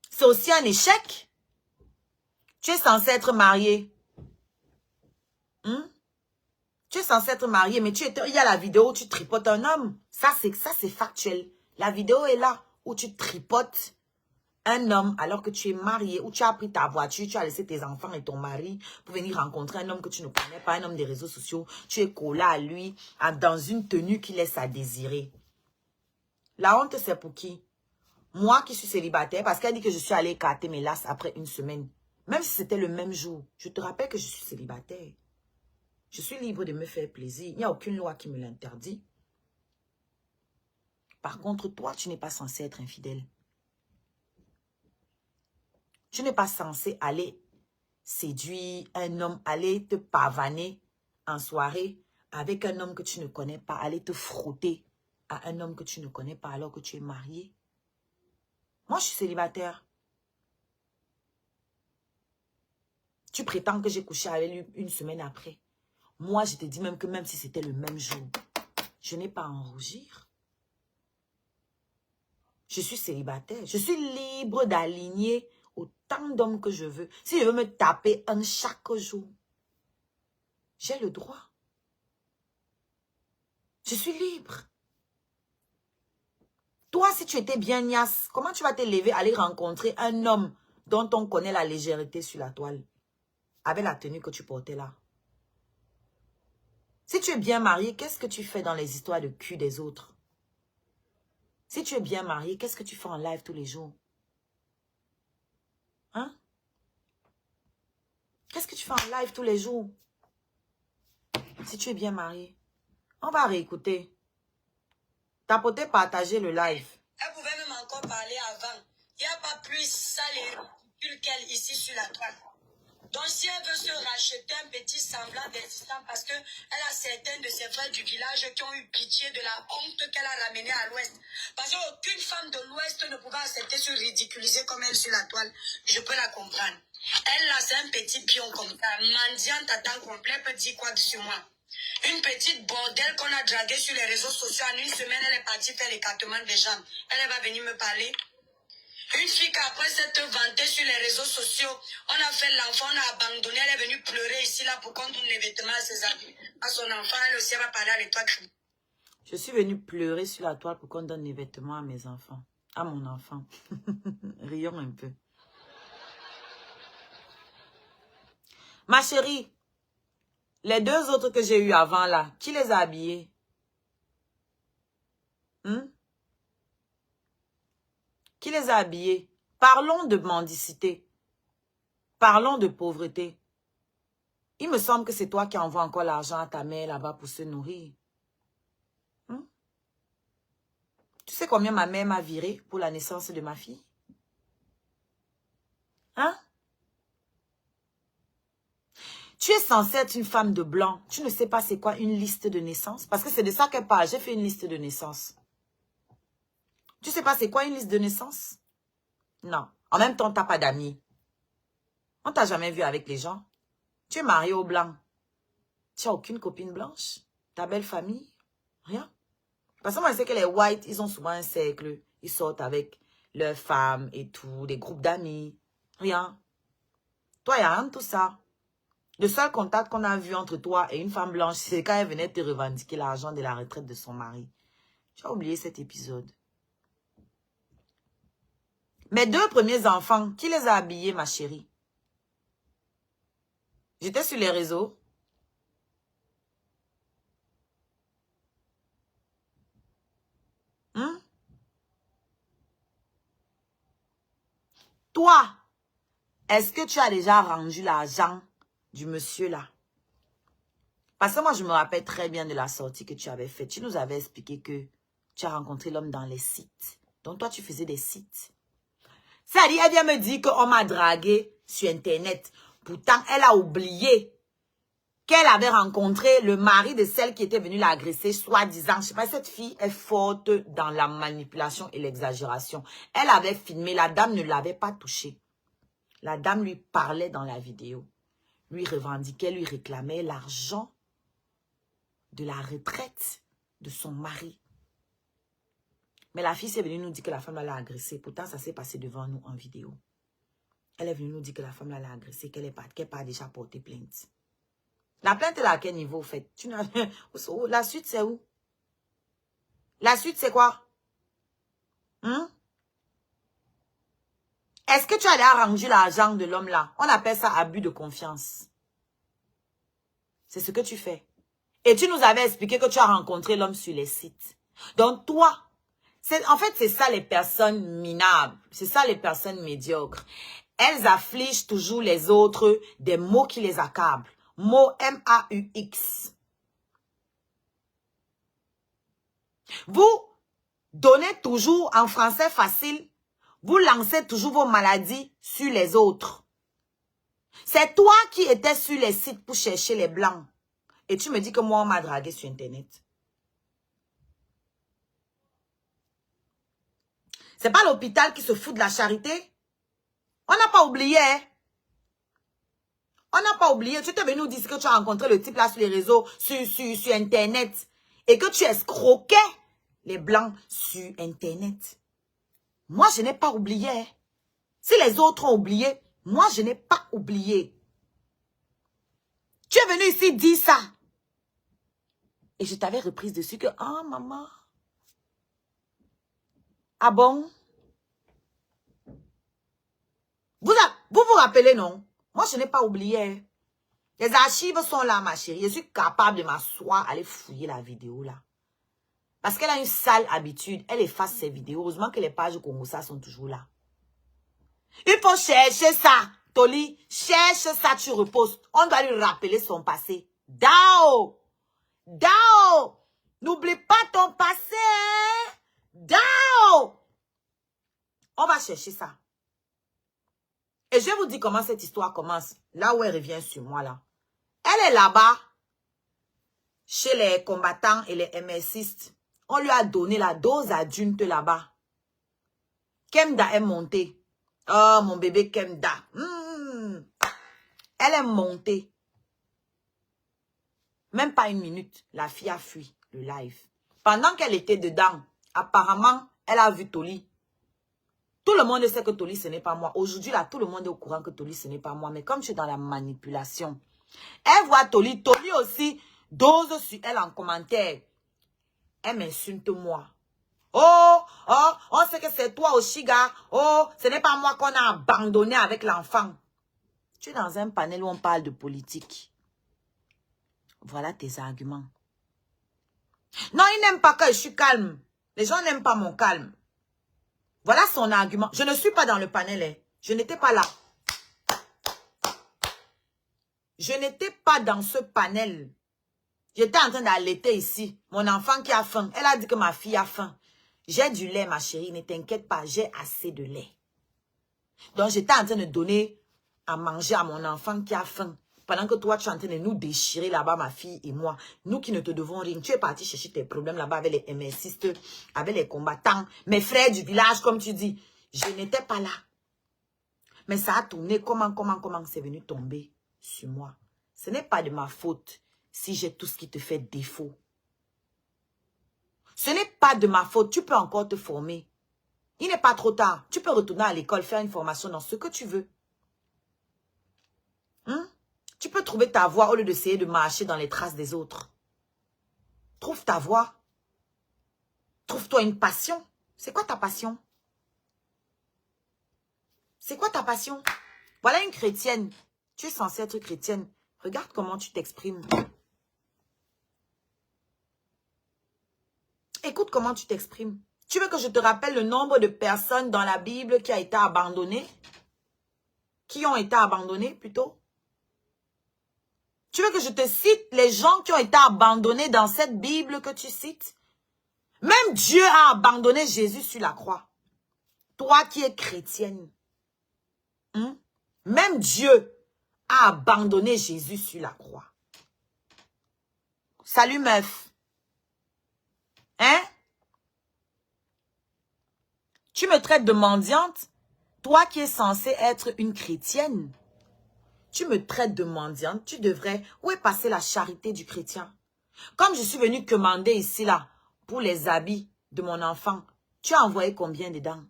C'est aussi un échec. Tu es censé être marié. Tu es censé être marié, mais il y a la vidéo où tu tripotes un homme. Ça, c'est factuel. La vidéo est là où tu tripotes un homme alors que tu es marié, où tu as pris ta voiture, tu as laissé tes enfants et ton mari pour venir rencontrer un homme que tu ne connais pas, un homme des réseaux sociaux. Tu es collé à lui dans une tenue qui laisse à désirer. La honte, c'est pour qui? Moi qui suis célibataire, parce qu'elle dit que je suis allée écarter mes lasses après une semaine. Même si c'était le même jour. Je te rappelle que je suis célibataire. Je suis libre de me faire plaisir. Il n'y a aucune loi qui me l'interdit. Par contre, toi, tu n'es pas censé être infidèle. Tu n'es pas censé aller séduire un homme, aller te pavaner en soirée avec un homme que tu ne connais pas, aller te frotter à un homme que tu ne connais pas alors que tu es marié. Moi, je suis célibataire. Tu prétends que j'ai couché avec lui une semaine après. Moi, je te dis même que même si c'était le même jour, je n'ai pas à en rougir. Je suis célibataire. Je suis libre d'aligner autant d'hommes que je veux. Si je veux me taper un chaque jour, j'ai le droit. Je suis libre. Toi, si tu étais bien niasse, comment tu vas te lever, aller rencontrer un homme dont on connaît la légèreté sur la toile, avec la tenue que tu portais là? Si tu es bien marié, qu'est-ce que tu fais dans les histoires de cul des autres? Si tu es bien marié, qu'est-ce que tu fais en live tous les jours? Hein? Qu'est-ce que tu fais en live tous les jours? Si tu es bien marié, on va réécouter. Tapoter, partager le live. Elle pouvait même encore parler avant. Il n'y a pas plus sale et ridicule qu'elle ici sur la toile. Donc si elle veut se racheter un petit semblant d'existence parce qu'elle a certaines de ses frères du village qui ont eu pitié de la honte qu'elle a ramenée à l'ouest. Parce qu'aucune femme de l'ouest ne pouvait accepter se ridiculiser comme elle sur la toile. Je peux la comprendre. Elle là, c'est un petit pion comme ça. Mendiante à temps complet peut dire quoi sur moi. Une petite bordelle qu'on a draguée sur les réseaux sociaux. En une semaine, elle est partie faire l'écartement des jambes. Elle va venir me parler. Une fille qui après s'être vantée sur les réseaux sociaux, on a fait l'enfant, on a abandonné, elle est venue pleurer ici là pour qu'on donne les vêtements à ses amis. À son enfant, elle aussi va parler avec toi. Je suis venue pleurer sur la toile pour qu'on donne les vêtements à mes enfants. À mon enfant. Rions un peu. Ma chérie, les deux autres que j'ai eu avant là, qui les a habillés? Qui les a habillés? Parlons de mendicité. Parlons de pauvreté. Il me semble que c'est toi qui envoies encore l'argent à ta mère là-bas pour se nourrir. Tu sais combien ma mère m'a viré pour la naissance de ma fille? Hein? Tu es censée être une femme de blanc. Tu ne sais pas c'est quoi une liste de naissance? Parce que c'est de ça qu'elle parle. J'ai fait une liste de naissance. Tu sais pas c'est quoi une liste de naissance? Non. En même temps, tu n'as pas d'amis. On t'a jamais vu avec les gens. Tu es marié au blanc. Tu n'as aucune copine blanche? Ta belle famille? Rien. Parce que moi, je sais que les whites, ils ont souvent un cercle. Ils sortent avec leurs femmes et tout, des groupes d'amis. Rien. Toi, il n'y a rien de tout ça. Le seul contact qu'on a vu entre toi et une femme blanche, c'est quand elle venait te revendiquer l'argent de la retraite de son mari. Tu as oublié cet épisode. Mes deux premiers enfants, qui les a habillés, ma chérie? J'étais sur les réseaux. Toi, est-ce que tu as déjà rendu l'argent du monsieur là? Parce que moi, je me rappelle très bien de la sortie que tu avais faite. Tu nous avais expliqué que tu as rencontré l'homme dans les sites. Donc toi, tu faisais des sites. C'est-à-dire, elle vient me dire qu'on m'a dragué sur Internet. Pourtant, elle a oublié qu'elle avait rencontré le mari de celle qui était venue l'agresser, soi-disant. Je sais pas, cette fille est forte dans la manipulation et l'exagération. Elle avait filmé, la dame ne l'avait pas touché. La dame lui parlait dans la vidéo. Lui revendiquait, lui réclamait l'argent de la retraite de son mari. Mais la fille s'est venue nous dire que la femme l'a agressée. Pourtant, ça s'est passé devant nous en vidéo. Elle est venue nous dire que la femme l'a agressée, qu'elle n'a déjà porté plainte. La plainte est à quel niveau, au fait? La suite, c'est où? La suite, c'est quoi? Est-ce que tu as déjà rendu l'argent de l'homme là? On appelle ça abus de confiance. C'est ce que tu fais. Et tu nous avais expliqué que tu as rencontré l'homme sur les sites. Donc toi, en fait, c'est ça les personnes minables. C'est ça les personnes médiocres. Elles affligent toujours les autres des mots qui les accablent. Mots M-A-U-X. Vous, donnez toujours en français facile. Vous lancez toujours vos maladies sur les autres. C'est toi qui étais sur les sites pour chercher les blancs. Et tu me dis que moi, on m'a dragué sur Internet. C'est pas l'hôpital qui se fout de la charité. On n'a pas oublié, hein? On n'a pas oublié. Tu t'es venu nous dire que tu as rencontré le type là sur les réseaux, sur Internet. Et que tu escroquais les blancs sur Internet. Moi, je n'ai pas oublié. Hein? Si les autres ont oublié, moi, je n'ai pas oublié. Tu es venu ici dire ça. Et je t'avais reprise dessus que, ah, maman. Ah bon? Vous vous rappelez, non? Moi, je n'ai pas oublié. Les archives sont là, ma chérie. Je suis capable de m'asseoir, aller fouiller la vidéo, là. Parce qu'elle a une sale habitude. Elle efface ses vidéos. Heureusement que les pages Congosa sont toujours là. Il faut chercher ça. Toli, cherche ça, tu reposes. On doit lui rappeler son passé. Dao! Dao! N'oublie pas ton passé, hein? Dao! On va chercher ça. Et je vous dis comment cette histoire commence. Là où elle revient sur moi, là. Elle est là-bas. Chez les combattants et les MSistes. On lui a donné la dose adulte là-bas. Kemda est montée. Oh, mon bébé Kemda. Elle est montée. Même pas une minute, la fille a fui le live. Pendant qu'elle était dedans, apparemment, elle a vu Toli. Tout le monde sait que Toli, ce n'est pas moi. Aujourd'hui, là, tout le monde est au courant que Toli, ce n'est pas moi. Mais comme je suis dans la manipulation, elle voit Toli. Toli aussi dose sur elle en commentaire. Elle m'insulte moi. Oh, on sait que c'est toi, Oshiga. Oh, ce n'est pas moi qu'on a abandonné avec l'enfant. Tu es dans un panel où on parle de politique. Voilà tes arguments. Non, il n'aime pas que je suis calme. Les gens n'aiment pas mon calme. Voilà son argument. Je ne suis pas dans le panel. Hein. Je n'étais pas là. Je n'étais pas dans ce panel. J'étais en train d'allaiter ici. Mon enfant qui a faim. Elle a dit que ma fille a faim. J'ai du lait, ma chérie. Ne t'inquiète pas. J'ai assez de lait. Donc, j'étais en train de donner à manger à mon enfant qui a faim. Pendant que toi, tu es en train de nous déchirer là-bas, ma fille et moi. Nous qui ne te devons rien. Tu es parti chercher tes problèmes là-bas avec les MSistes, avec les combattants, mes frères du village, comme tu dis. Je n'étais pas là. Mais ça a tourné. Comment c'est venu tomber sur moi? Ce n'est pas de ma faute si j'ai tout ce qui te fait défaut. Ce n'est pas de ma faute. Tu peux encore te former. Il n'est pas trop tard. Tu peux retourner à l'école, faire une formation dans ce que tu veux. Tu peux trouver ta voie au lieu d'essayer de marcher dans les traces des autres. Trouve ta voie. Trouve-toi une passion. C'est quoi ta passion? C'est quoi ta passion? Voilà une chrétienne. Tu es censée être chrétienne. Regarde comment tu t'exprimes. Écoute comment tu t'exprimes. Tu veux que je te rappelle le nombre de personnes dans la Bible qui a été abandonnées? Qui ont été abandonnées plutôt? Tu veux que je te cite les gens qui ont été abandonnés dans cette Bible que tu cites? Même Dieu a abandonné Jésus sur la croix. Toi qui es chrétienne. Même Dieu a abandonné Jésus sur la croix. Salut meuf. Hein? Tu me traites de mendiante? Toi qui es censée être une chrétienne. Tu me traites de mendiante, tu devrais... Où est passée la charité du chrétien? Comme je suis venue commander ici, là, pour les habits de mon enfant, tu as envoyé combien dedans?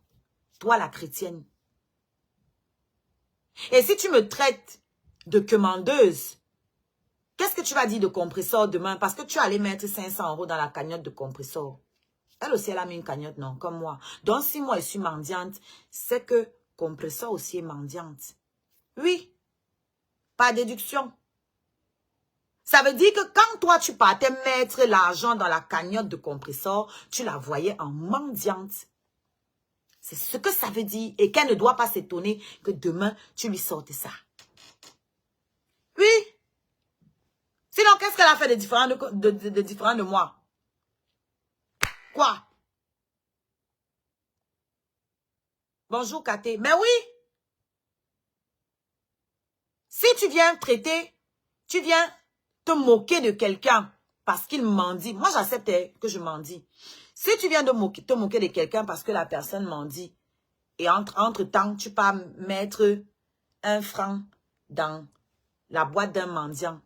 Toi, la chrétienne. Et si tu me traites de commandeuse, qu'est-ce que tu vas dire de compresseur demain? Parce que tu allais mettre 500 € dans la cagnotte de compresseur. Elle aussi, elle a mis une cagnotte, non, comme moi. Donc, si moi, je suis mendiante, c'est que compresseur aussi est mendiante. Oui. Par déduction. Ça veut dire que quand toi, tu partais mettre l'argent dans la cagnotte de compresseur, tu la voyais en mendiante. C'est ce que ça veut dire. Et qu'elle ne doit pas s'étonner que demain, tu lui sortes ça. Oui. Sinon, qu'est-ce qu'elle a fait de différent de moi? Quoi? Bonjour, Katé. Mais oui. Si tu viens traiter, tu viens te moquer de quelqu'un parce qu'il mendie. Moi, j'accepte que je mendie. Si tu viens te moquer de quelqu'un parce que la personne mendie, et entre-temps, tu peux mettre 1 franc dans la boîte d'un mendiant,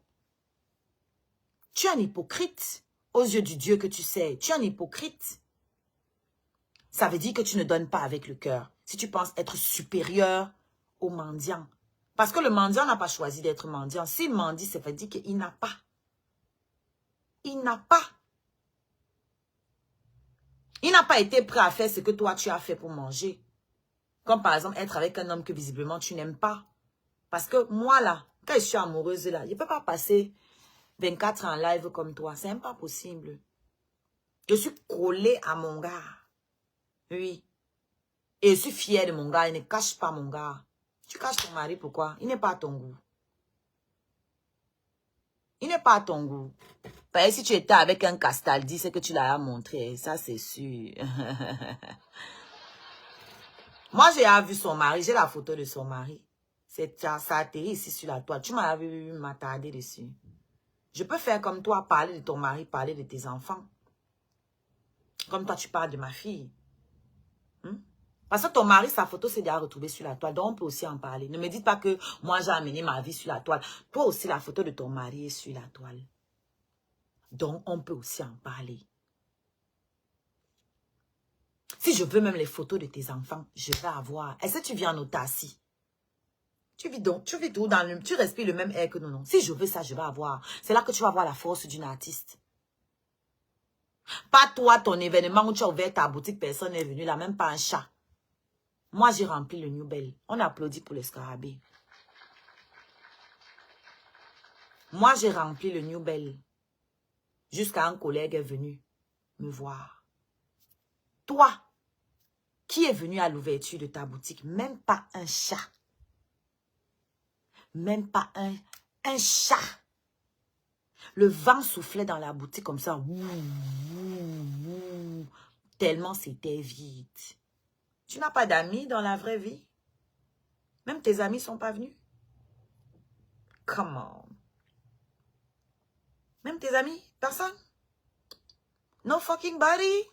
tu es un hypocrite aux yeux du Dieu que tu sais. Tu es un hypocrite. Ça veut dire que tu ne donnes pas avec le cœur. Si tu penses être supérieur au mendiant. Parce que le mendiant n'a pas choisi d'être mendiant. S'il mendie, ça veut dire qu'il n'a pas. Il n'a pas. Il n'a pas été prêt à faire ce que toi tu as fait pour manger. Comme par exemple être avec un homme que visiblement tu n'aimes pas. Parce que moi là, quand je suis amoureuse là, je ne peux pas passer 24 ans en live comme toi. C'est même pas possible. Je suis collée à mon gars. Oui. Et je suis fière de mon gars. Il ne cache pas mon gars. Tu caches ton mari, pourquoi? Il n'est pas à ton goût. Il n'est pas à ton goût. Parce que si tu étais avec un Castaldi, c'est que tu l'as montré. Ça, c'est sûr. Moi, j'ai vu son mari. J'ai la photo de son mari. Ça atterrit ici sur la toile. Tu m'as vu m'attarder dessus. Je peux faire comme toi, parler de ton mari, parler de tes enfants. Comme toi, tu parles de ma fille. Parce que ton mari, sa photo s'est déjà retrouvée sur la toile. Donc, on peut aussi en parler. Ne me dites pas que moi, j'ai amené ma vie sur la toile. Toi aussi, la photo de ton mari est sur la toile. Donc, on peut aussi en parler. Si je veux même les photos de tes enfants, je vais avoir. Est-ce que tu vis en autarcie? Tu vis où dans le... Tu respires le même air que nous, non? Si je veux ça, je vais avoir. C'est là que tu vas voir la force d'une artiste. Pas toi, ton événement où tu as ouvert ta boutique, personne n'est venu là, même pas un chat. Moi, j'ai rempli le New Bell. On applaudit pour le scarabée. Moi, j'ai rempli le New Bell. Jusqu'à un collègue est venu me voir. Toi, qui est venu à l'ouverture de ta boutique, même pas un chat. Même pas un chat. Le vent soufflait dans la boutique comme ça. Tellement c'était vide. Tu n'as pas d'amis dans la vraie vie? Même tes amis ne sont pas venus? Come on. Même tes amis? Personne? No fucking body?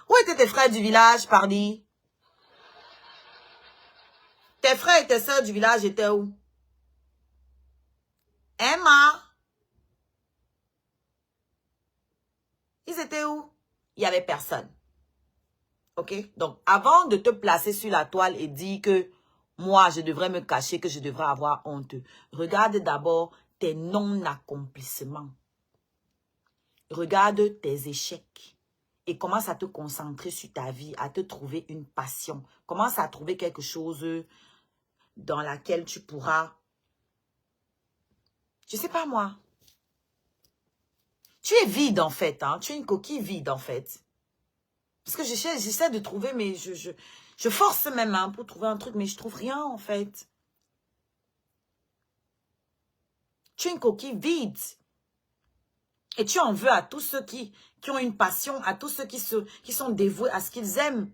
Où étaient tes frères du village, pardi? Tes frères et tes sœurs du village étaient où? Emma? Ils étaient où? Il n'y avait personne. Ok? Donc, avant de te placer sur la toile et dire que moi, je devrais me cacher, que je devrais avoir honte, regarde d'abord tes non-accomplissements. Regarde tes échecs. Et commence à te concentrer sur ta vie, à te trouver une passion. Commence à trouver quelque chose dans laquelle tu pourras... Je sais pas moi. Tu es vide en fait, hein? Tu es une coquille vide en fait. Parce que j'essaie de trouver, mais je force même hein, pour trouver un truc, mais je trouve rien en fait. Tu es une coquille vide. Et tu en veux à tous ceux qui ont une passion, à tous ceux qui sont dévoués à ce qu'ils aiment.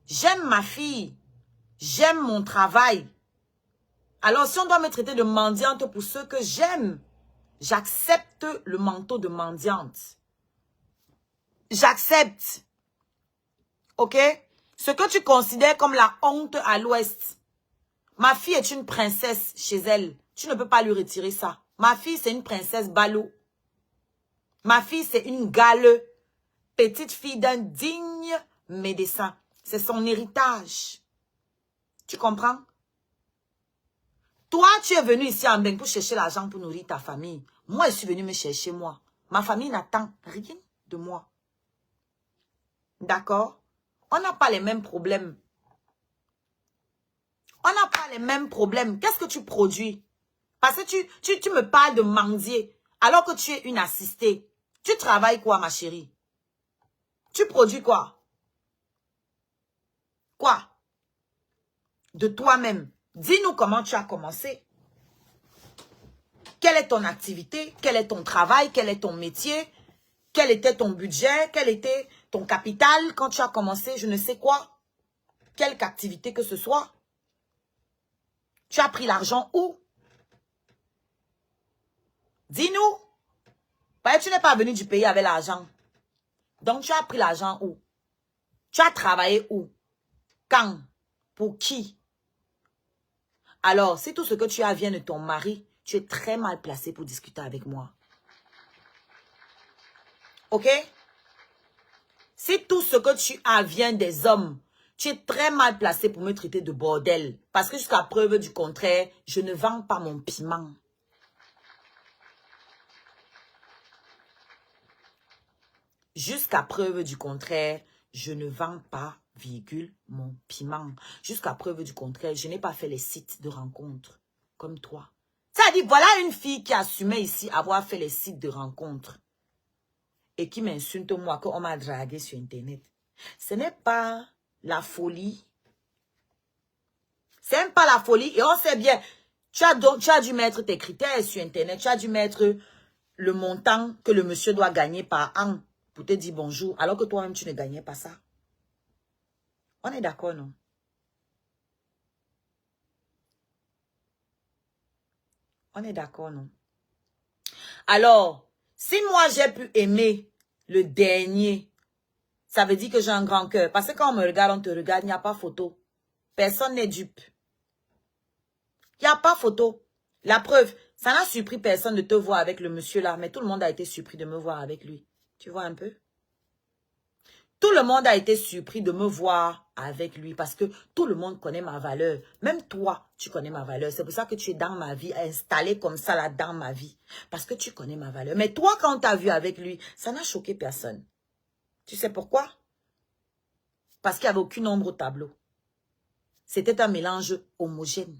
J'aime ma fille. J'aime mon travail. Alors si on doit me traiter de mendiante pour ceux que j'aime, j'accepte le manteau de mendiante. J'accepte. Ok? Ce que tu considères comme la honte à l'ouest. Ma fille est une princesse chez elle. Tu ne peux pas lui retirer ça. Ma fille, c'est une princesse ballot. Ma fille, c'est une gale. Petite fille d'un digne médecin. C'est son héritage. Tu comprends? Toi, tu es venu ici en Beng pour chercher l'argent pour nourrir ta famille. Moi, je suis venu me chercher moi. Ma famille n'attend rien de moi. D'accord? On n'a pas les mêmes problèmes. On n'a pas les mêmes problèmes. Qu'est-ce que tu produis? Parce que tu me parles de mendier alors que tu es une assistée. Tu travailles quoi, ma chérie? Tu produis quoi? Quoi? De toi-même. Dis-nous comment tu as commencé. Quelle est ton activité? Quel est ton travail? Quel est ton métier? Quel était ton budget? Quel était ton capital quand tu as commencé? Je ne sais quoi. quelque activité que ce soit. Tu as pris l'argent où? Dis-nous. Tu n'es pas venu du pays avec l'argent. Donc, tu as pris l'argent où? Tu as travaillé où? Quand? Pour qui? Alors, si tout ce que tu as vient de ton mari, tu es très mal placé pour discuter avec moi. Ok? Si tout ce que tu as vient des hommes, tu es très mal placé pour me traiter de bordel. Parce que jusqu'à preuve du contraire, je ne vends pas mon piment. Jusqu'à preuve du contraire, je ne vends pas, virgule, mon piment. Jusqu'à preuve du contraire, je n'ai pas fait les sites de rencontres comme toi. Ça dit, voilà une fille qui assumait ici avoir fait les sites de rencontres et qui m'insulte moi qu'on m'a dragué sur Internet. Ce n'est pas la folie. C'est même pas la folie et on sait bien. Tu as dû mettre tes critères sur Internet. Tu as dû mettre le montant que le monsieur doit gagner par an pour te dire bonjour, alors que toi-même, tu ne gagnais pas ça. On est d'accord, non? On est d'accord, non? Alors, si moi, j'ai pu aimer le dernier, ça veut dire que j'ai un grand cœur. Parce que quand on me regarde, on te regarde, il n'y a pas photo. Personne n'est dupe. Il n'y a pas photo. La preuve, ça n'a surpris personne de te voir avec le monsieur là, mais tout le monde a été surpris de me voir avec lui. Tu vois un peu? Tout le monde a été surpris de me voir avec lui parce que tout le monde connaît ma valeur. Même toi, tu connais ma valeur. C'est pour ça que tu es dans ma vie, installé comme ça là dans ma vie. Parce que tu connais ma valeur. Mais toi, quand tu as vu avec lui, ça n'a choqué personne. Tu sais pourquoi? Parce qu'il n'y avait aucune ombre au tableau. C'était un mélange homogène.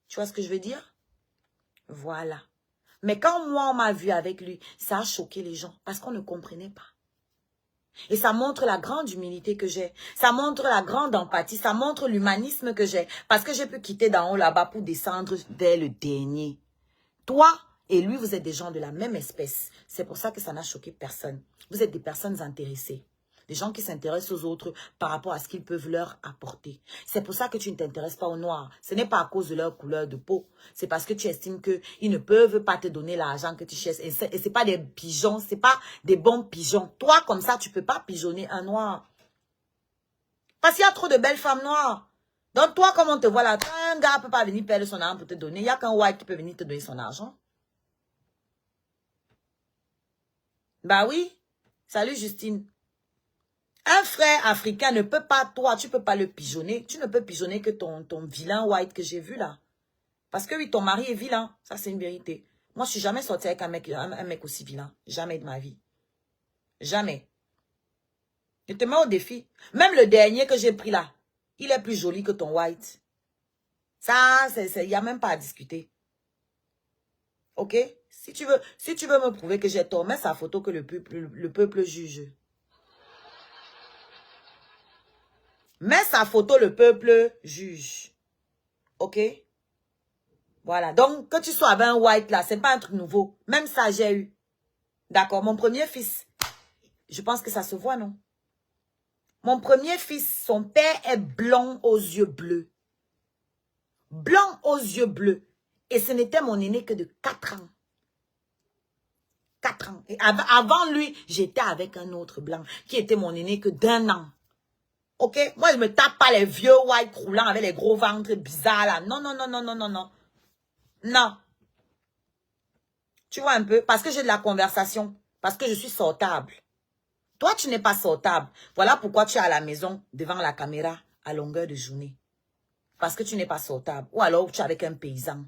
Tu vois ce que je veux dire? Voilà. Mais quand moi, on m'a vu avec lui, ça a choqué les gens parce qu'on ne comprenait pas. Et ça montre la grande humilité que j'ai. Ça montre la grande empathie. Ça montre l'humanisme que j'ai. Parce que j'ai pu quitter d'en haut là-bas pour descendre vers le dernier. Toi et lui, vous êtes des gens de la même espèce. C'est pour ça que ça n'a choqué personne. Vous êtes des personnes intéressées. Des gens qui s'intéressent aux autres par rapport à ce qu'ils peuvent leur apporter. C'est pour ça que tu ne t'intéresses pas aux Noirs. Ce n'est pas à cause de leur couleur de peau. C'est parce que tu estimes qu'ils ne peuvent pas te donner l'argent que tu cherches. Et ce n'est pas des pigeons, ce n'est pas des bons pigeons. Toi, comme ça, tu ne peux pas pigeonner un Noir. Parce qu'il y a trop de belles femmes noires. Donc toi, comme on te voit là, un gars ne peut pas venir perdre son argent pour te donner. Il n'y a qu'un white qui peut venir te donner son argent. Bah oui. Salut Justine. Un frère africain ne peut pas, toi, tu ne peux pas le pigeonner. Tu ne peux pigeonner que ton vilain white que j'ai vu là. Parce que oui, ton mari est vilain. Ça, c'est une vérité. Moi, je ne suis jamais sortie avec un mec aussi vilain. Jamais de ma vie. Jamais. Je te mets au défi. Même le dernier que j'ai pris là, il est plus joli que ton white. Ça, il n'y a même pas à discuter. Ok? Si tu veux me prouver que j'ai tort, mets sa photo que le peuple juge. Mets sa photo, le peuple juge. Ok? Voilà. Donc, que tu sois avec un white là, c'est pas un truc nouveau. Même ça, j'ai eu. D'accord? Mon premier fils, je pense que ça se voit, non? Mon premier fils, son père est blond aux yeux bleus. Blanc aux yeux bleus. Et ce n'était mon aîné que de 4 ans. 4 ans. Et avant lui, j'étais avec un autre blanc qui était mon aîné que d'1 an. Ok? Moi, je me tape pas les vieux white croulants avec les gros ventres bizarres là. Non, non, non, non, non, non, non. Non. Tu vois un peu? Parce que j'ai de la conversation. Parce que je suis sortable. Toi, tu n'es pas sortable. Voilà pourquoi tu es à la maison, devant la caméra, à longueur de journée. Parce que tu n'es pas sortable. Ou alors, tu es avec un paysan.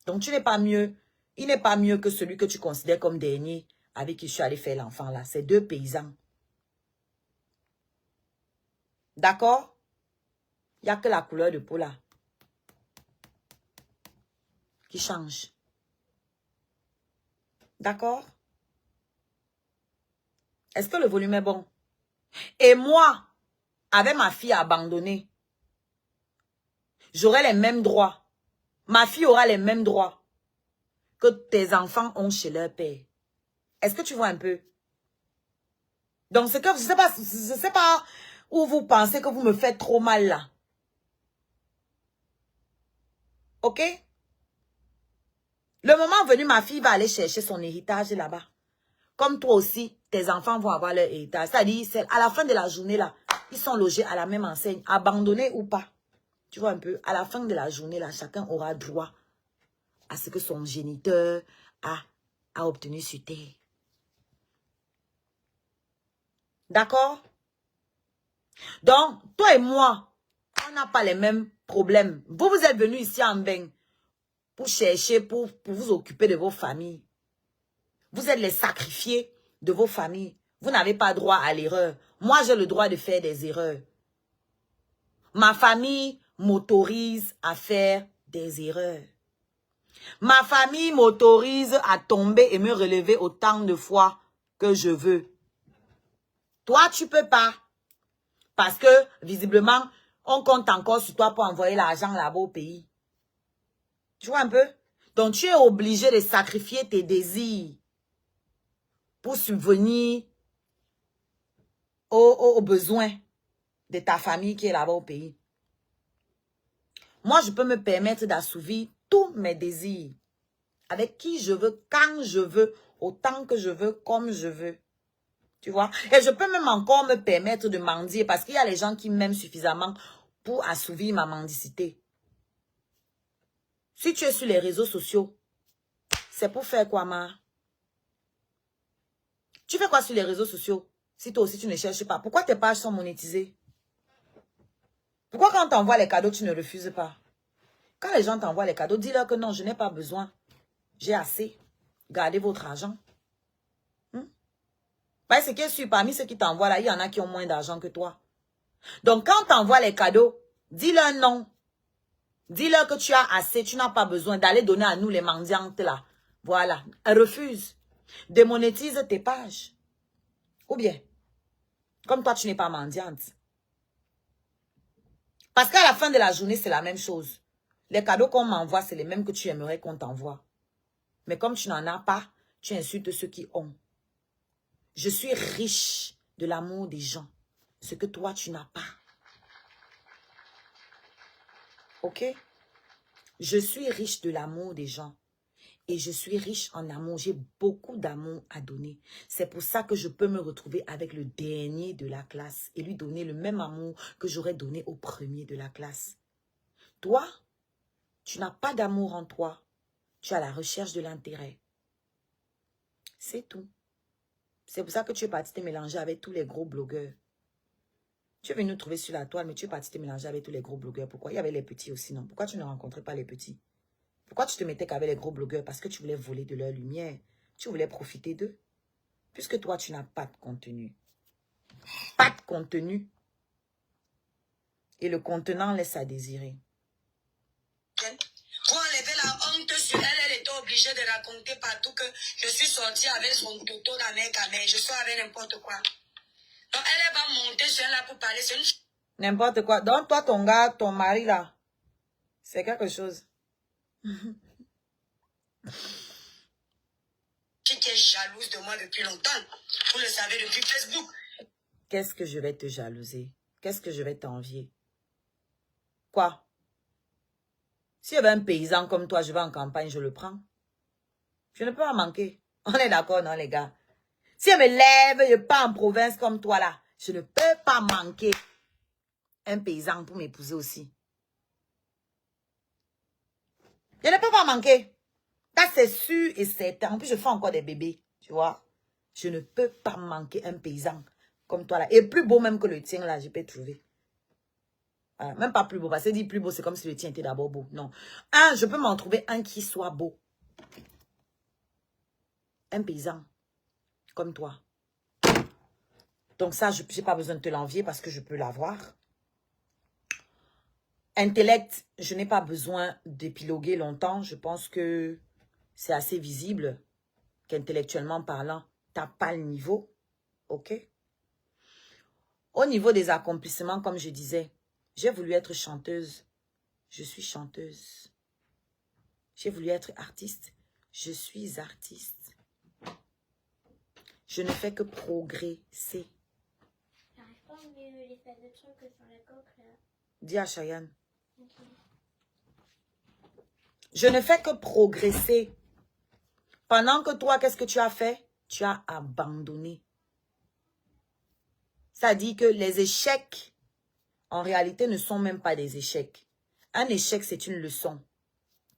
Donc, tu n'es pas mieux. Il n'est pas mieux que celui que tu considères comme dernier, avec qui je suis allé faire l'enfant là. C'est 2 paysans. D'accord? Il n'y a que la couleur de peau là qui change. D'accord? Est-ce que le volume est bon? Et moi, avec ma fille abandonnée, j'aurai les mêmes droits. Ma fille aura les mêmes droits que tes enfants ont chez leur père. Est-ce que tu vois un peu? Donc, c'est que, je sais pas, où vous pensez que vous me faites trop mal là. Ok? Le moment venu, ma fille va aller chercher son héritage là-bas. Comme toi aussi, tes enfants vont avoir leur héritage. C'est-à-dire, à la fin de la journée là, ils sont logés à la même enseigne, abandonnés ou pas. Tu vois un peu, à la fin de la journée là, chacun aura droit à ce que son géniteur a obtenu sur terre. D'accord? Donc, toi et moi, on n'a pas les mêmes problèmes. Vous êtes venus ici en bain pour chercher, pour vous occuper de vos familles. Vous êtes les sacrifiés de vos familles. Vous n'avez pas droit à l'erreur. Moi, j'ai le droit de faire des erreurs. Ma famille m'autorise à faire des erreurs. Ma famille m'autorise à tomber et me relever autant de fois que je veux. Toi, tu peux pas. Parce que, visiblement, on compte encore sur toi pour envoyer l'argent là-bas au pays. Tu vois un peu? Donc, tu es obligé de sacrifier tes désirs pour subvenir aux besoins de ta famille qui est là-bas au pays. Moi, je peux me permettre d'assouvir tous mes désirs. Avec qui je veux, quand je veux, autant que je veux, comme je veux. Tu vois? Et je peux même encore me permettre de mendier parce qu'il y a les gens qui m'aiment suffisamment pour assouvir ma mendicité. Si tu es sur les réseaux sociaux, c'est pour faire quoi, ma? Tu fais quoi sur les réseaux sociaux? Si toi aussi tu ne cherches pas, pourquoi tes pages sont monétisées? Pourquoi quand on t'envoie les cadeaux, tu ne refuses pas? Quand les gens t'envoient les cadeaux, dis-leur que non, je n'ai pas besoin. J'ai assez. Gardez votre argent. Parce que sûr, parmi ceux qui t'envoient là, il y en a qui ont moins d'argent que toi. Donc, quand t'envoies les cadeaux, dis-leur non. Dis-leur que tu as assez, tu n'as pas besoin d'aller donner à nous les mendiantes là. Voilà. Refuse. Démonétise tes pages. Ou bien, comme toi, tu n'es pas mendiante. Parce qu'à la fin de la journée, c'est la même chose. Les cadeaux qu'on m'envoie, c'est les mêmes que tu aimerais qu'on t'envoie. Mais comme tu n'en as pas, tu insultes ceux qui ont. Je suis riche de l'amour des gens. Ce que toi, tu n'as pas. Ok? Je suis riche de l'amour des gens. Et je suis riche en amour. J'ai beaucoup d'amour à donner. C'est pour ça que je peux me retrouver avec le dernier de la classe et lui donner le même amour que j'aurais donné au premier de la classe. Toi, tu n'as pas d'amour en toi. Tu as la recherche de l'intérêt. C'est tout. C'est pour ça que tu es parti te mélanger avec tous les gros blogueurs. Tu es venu nous trouver sur la toile, mais tu es parti te mélanger avec tous les gros blogueurs. Pourquoi? Il y avait les petits aussi, non? Pourquoi tu ne rencontrais pas les petits? Pourquoi tu te mettais qu'avec les gros blogueurs? Parce que tu voulais voler de leur lumière. Tu voulais profiter d'eux. Puisque toi, tu n'as pas de contenu. Pas de contenu. Et le contenant laisse à désirer. Pour enlever la honte sur elle, elle était obligée de raconter partout que je suis sortie avec son toto dans mes gamins. Je suis avec n'importe quoi. Donc elle va monter sur elle là pour parler. C'est une N'importe quoi. Donc toi, ton gars, ton mari là, c'est quelque chose. fille qui est jalouse de moi depuis longtemps. Vous le savez depuis Facebook. Qu'est-ce que je vais te jalouser? Qu'est-ce que je vais t'envier? Quoi? S'il y avait un paysan comme toi, je vais en campagne, je le prends. Je ne peux pas manquer. On est d'accord, non, les gars? Si je me lève, je pars en province comme toi, là, je ne peux pas manquer un paysan pour m'épouser aussi. Je ne peux pas manquer. Ça, c'est sûr et certain. En plus, je fais encore des bébés, tu vois. Je ne peux pas manquer un paysan comme toi, là. Et plus beau même que le tien, là, je peux trouver. Voilà. Même pas plus beau. Parce que dire plus beau, c'est comme si le tien était d'abord beau. Non. Je peux m'en trouver un qui soit beau. Un paysan comme toi. Donc ça, je n'ai pas besoin de te l'envier parce que je peux l'avoir. Intellect, je n'ai pas besoin d'épiloguer longtemps. Je pense que c'est assez visible qu'intellectuellement parlant, tu n'as pas le niveau. OK? Au niveau des accomplissements, comme je disais, j'ai voulu être chanteuse. Je suis chanteuse. J'ai voulu être artiste. Je suis artiste. Je ne fais que progresser. J'arrive pas à enlever il fait des trucs sur les coques là. Dis à Cheyenne. Ok. Je ne fais que progresser. Pendant que toi, qu'est-ce que tu as fait? Tu as abandonné. Ça dit que les échecs, en réalité, ne sont même pas des échecs. Un échec, c'est une leçon.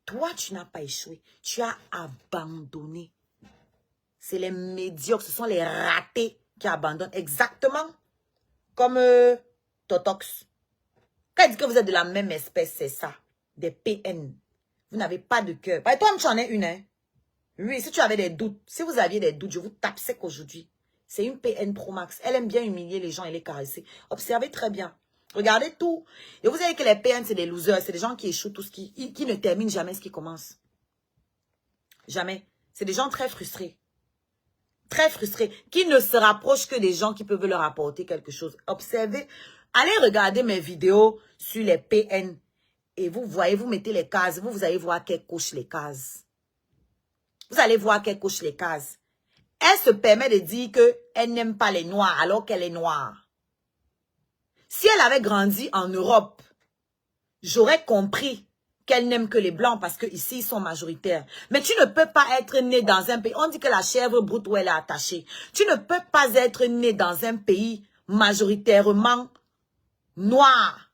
Toi, tu n'as pas échoué. Tu as abandonné. C'est les médiocres, ce sont les ratés qui abandonnent. Exactement comme Totox. Quand il dit que vous êtes de la même espèce, c'est ça. Des PN. Vous n'avez pas de cœur. Bah, toi, tu en es une, hein. Oui, si tu avais des doutes, si vous aviez des doutes, je vous tape sec aujourd'hui. C'est une PN Pro Max. Elle aime bien humilier les gens et les caresser. Observez très bien. Regardez tout. Et vous savez que les PN, c'est des losers. C'est des gens qui échouent tout ce qui ne terminent jamais ce qui commence. Jamais. C'est des gens très frustrés. Très frustrés. Qui ne se rapprochent que des gens qui peuvent leur apporter quelque chose. Observez. Allez regarder mes vidéos sur les PN. Et vous voyez, vous mettez les cases. Vous allez voir qu'elles cochent les cases. Vous allez voir qu'elle coche les cases. Elle se permet de dire qu'elle n'aime pas les noirs alors qu'elle est noire. Si elle avait grandi en Europe, j'aurais compris qu'elle n'aime que les blancs parce qu'ici, ils sont majoritaires. Mais tu ne peux pas être né dans un pays. On dit que la chèvre broute où elle est attachée. Tu ne peux pas être né dans un pays majoritairement noir.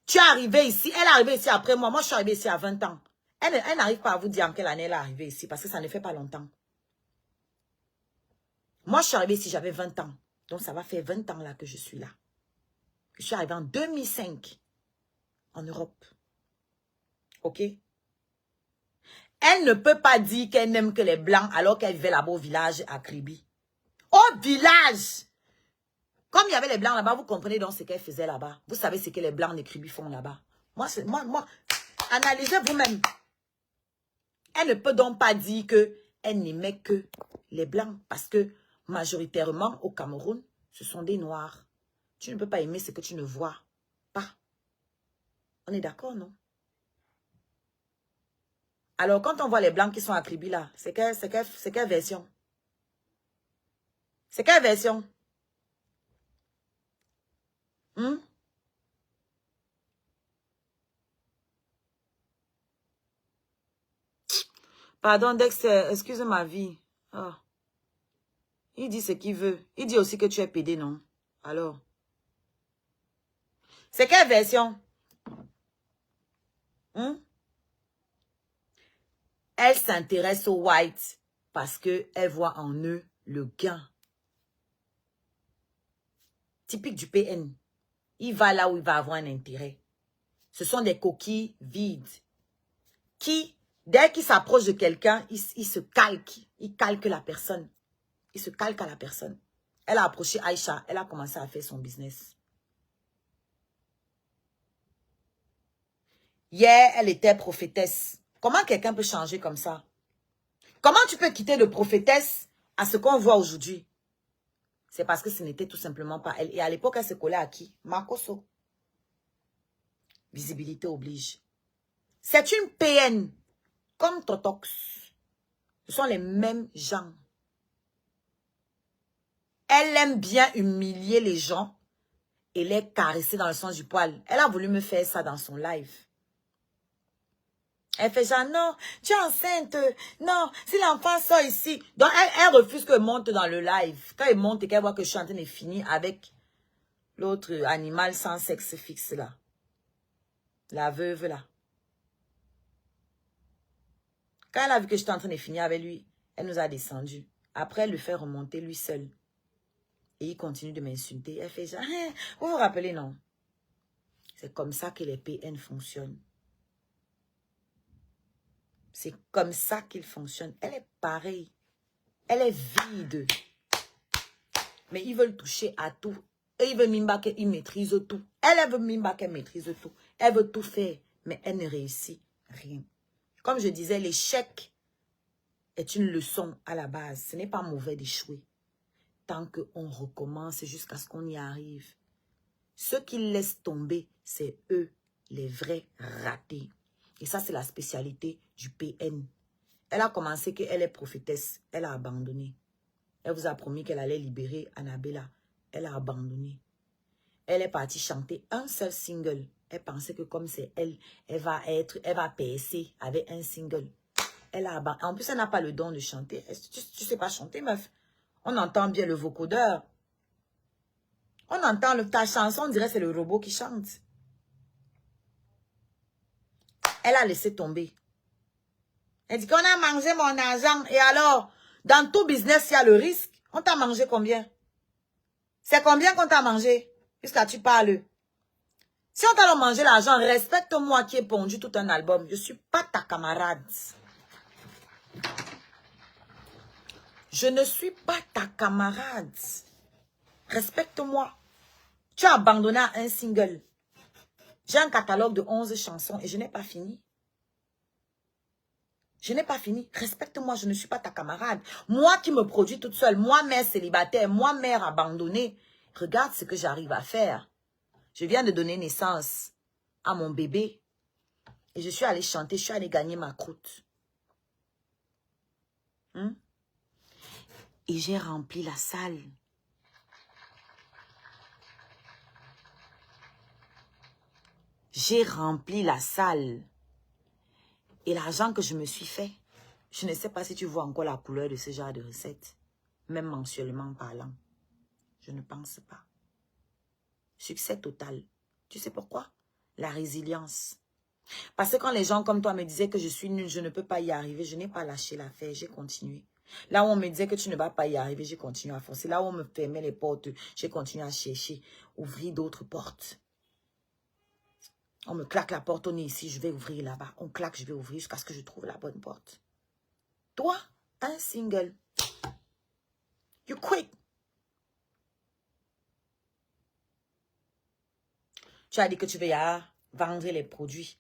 Tu es arrivé ici. Elle est arrivée ici après moi. Moi, je suis arrivée ici à 20 ans. Elle n'arrive pas à vous dire en quelle année elle est arrivée ici parce que ça ne fait pas longtemps. Moi, je suis arrivée ici, j'avais 20 ans. Donc, ça va faire 20 ans là que je suis là. Je suis arrivée en 2005 en Europe. OK? Elle ne peut pas dire qu'elle n'aime que les blancs alors qu'elle vivait là-bas au village à Kribi. Au village! Comme il y avait les blancs là-bas, vous comprenez donc ce qu'elle faisait là-bas. Vous savez ce que les blancs de Kribi font là-bas. Moi, analysez vous-même. Elle ne peut donc pas dire qu'elle n'aimait que les blancs. Parce que majoritairement au Cameroun, ce sont des noirs. Tu ne peux pas aimer ce que tu ne vois pas. On est d'accord, non? Alors, quand on voit les blancs qui sont à Kribi là, c'est quelle version? C'est quelle version? Pardon, Dexter, excuse ma vie. Oh. Il dit ce qu'il veut. Il dit aussi que tu es pédé, non? Alors. C'est quelle version? Elle s'intéresse aux whites parce qu'elle voit en eux le gain. Typique du PN. Il va là où il va avoir un intérêt. Ce sont des coquilles vides qui, dès qu'il s'approche de quelqu'un, il se calque. Il calque la personne. Il se calque à la personne. Elle a approché Aïcha. Elle a commencé à faire son business. Hier, elle était prophétesse. Comment quelqu'un peut changer comme ça? Comment tu peux quitter de prophétesse à ce qu'on voit aujourd'hui? C'est parce que ce n'était tout simplement pas elle. Et à l'époque, elle se collait à qui? Makoso. Visibilité oblige. C'est une PN. Comme Totox. Ce sont les mêmes gens. Elle aime bien humilier les gens et les caresser dans le sens du poil. Elle a voulu me faire ça dans son live. Elle fait genre, non, tu es enceinte. Non, si l'enfant sort ici. Donc, elle refuse que je monte dans le live. Quand elle monte et qu'elle voit que je suis en train de finir avec l'autre animal sans sexe fixe là. La veuve là. Quand elle a vu que j'étais en train de finir avec lui, elle nous a descendu. Après, elle le fait remonter lui seul. Et il continue de m'insulter. Elle fait genre, hein, vous vous rappelez, non? C'est comme ça que les PN fonctionnent. C'est comme ça qu'ils fonctionnent. Elle est pareille. Elle est vide. Mais ils veulent toucher à tout. Et ils veulent Mimba qu'ils maîtrisent tout. Elle veut Mimba qu'elle maîtrise tout. Elle veut tout faire. Mais elle ne réussit rien. Comme je disais, l'échec est une leçon à la base. Ce n'est pas mauvais d'échouer. Tant qu'on recommence jusqu'à ce qu'on y arrive. Ceux qui laissent tomber, c'est eux, les vrais ratés. Et ça, c'est la spécialité du PN. Elle a commencé qu'elle est prophétesse. Elle a abandonné. Elle vous a promis qu'elle allait libérer Annabella. Elle a abandonné. Elle est partie chanter un seul single. Elle pensait que comme c'est elle, elle va percer avec un single. Elle a abandonné. En plus, elle n'a pas le don de chanter. Tu sais pas chanter, meuf. On entend bien le vocodeur. On entend ta chanson, on dirait que c'est le robot qui chante. Elle a laissé tomber. Elle dit qu'on a mangé mon argent. Et alors, dans tout business, il y a le risque. On t'a mangé combien? C'est combien qu'on t'a mangé? Puisque tu parles. Si on t'a mangé l'argent, respecte-moi qui ai pondu tout un album. Je ne suis pas ta camarade. Je ne suis pas ta camarade. Respecte-moi. Tu as abandonné un single. J'ai un catalogue de 11 chansons et je n'ai pas fini. Je n'ai pas fini. Respecte-moi, je ne suis pas ta camarade. Moi qui me produis toute seule, moi mère célibataire, moi mère abandonnée. Regarde ce que j'arrive à faire. Je viens de donner naissance à mon bébé. Et je suis allée chanter, je suis allée gagner ma croûte. Et j'ai rempli la salle. J'ai rempli la salle. Et l'argent que je me suis fait, je ne sais pas si tu vois encore la couleur de ce genre de recette. Même mensuellement parlant. Je ne pense pas. Succès total. Tu sais pourquoi? La résilience. Parce que quand les gens comme toi me disaient que je suis nulle, je ne peux pas y arriver, je n'ai pas lâché l'affaire, j'ai continué. Là où on me disait que tu ne vas pas y arriver, j'ai continué à forcer. Là où on me fermait les portes, j'ai continué à chercher, ouvrir d'autres portes. On me claque la porte, on est ici, je vais ouvrir là-bas. On claque, je vais ouvrir jusqu'à ce que je trouve la bonne porte. Toi, un single. You quit. Tu as dit que tu vas vendre les produits.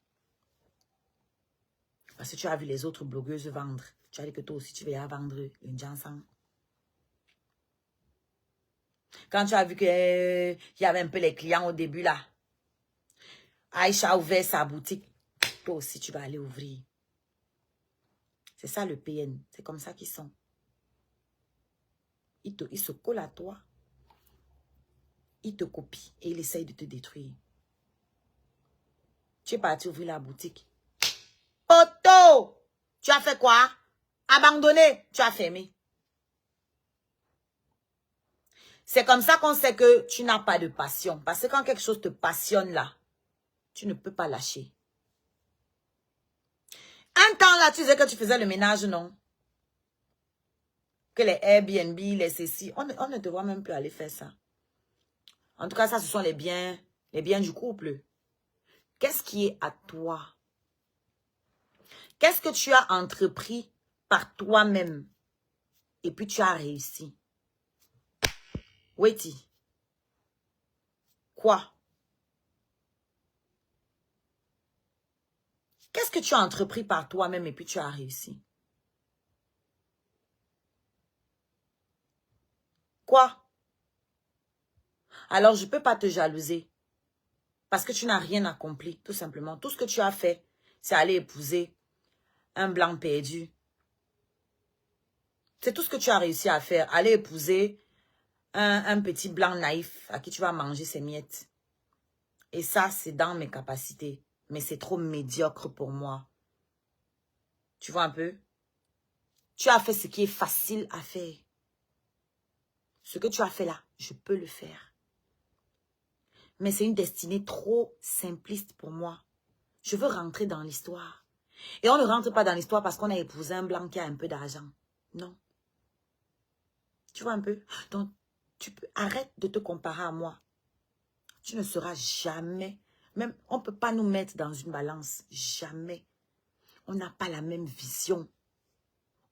Parce que tu as vu les autres blogueuses vendre. Tu as dit que toi aussi, tu vas vendre une jansan. Quand tu as vu qu'il y avait un peu les clients au début là. Aïcha a ouvert sa boutique. Toi aussi, tu vas aller ouvrir. C'est ça le PN. C'est comme ça qu'ils sont. Ils se collent à toi. Ils te copient et ils essayent de te détruire. Tu es parti ouvrir la boutique. Otto! Tu as fait quoi? Abandonné. Tu as fermé. C'est comme ça qu'on sait que tu n'as pas de passion. Parce que quand quelque chose te passionne là, tu ne peux pas lâcher. Un temps là, tu disais que tu faisais le ménage, non? Que les Airbnb, les ceci, on ne te voit même plus aller faire ça. En tout cas, ça, ce sont les biens du couple. Qu'est-ce qui est à toi? Qu'est-ce que tu as entrepris par toi-même? Et puis tu as réussi. Weti. Quoi? Qu'est-ce que tu as entrepris par toi-même et puis tu as réussi? Quoi? Alors, je ne peux pas te jalouser. Parce que tu n'as rien accompli, tout simplement. Tout ce que tu as fait, c'est aller épouser un blanc perdu. C'est tout ce que tu as réussi à faire. Aller épouser un petit blanc naïf à qui tu vas manger ses miettes. Et ça, c'est dans mes capacités. Mais c'est trop médiocre pour moi. Tu vois un peu? Tu as fait ce qui est facile à faire. Ce que tu as fait là, je peux le faire. Mais c'est une destinée trop simpliste pour moi. Je veux rentrer dans l'histoire. Et on ne rentre pas dans l'histoire parce qu'on a épousé un blanc qui a un peu d'argent. Non. Tu vois un peu? Donc, arrête de te comparer à moi. Tu ne seras jamais, même, on ne peut pas nous mettre dans une balance. Jamais. On n'a pas la même vision.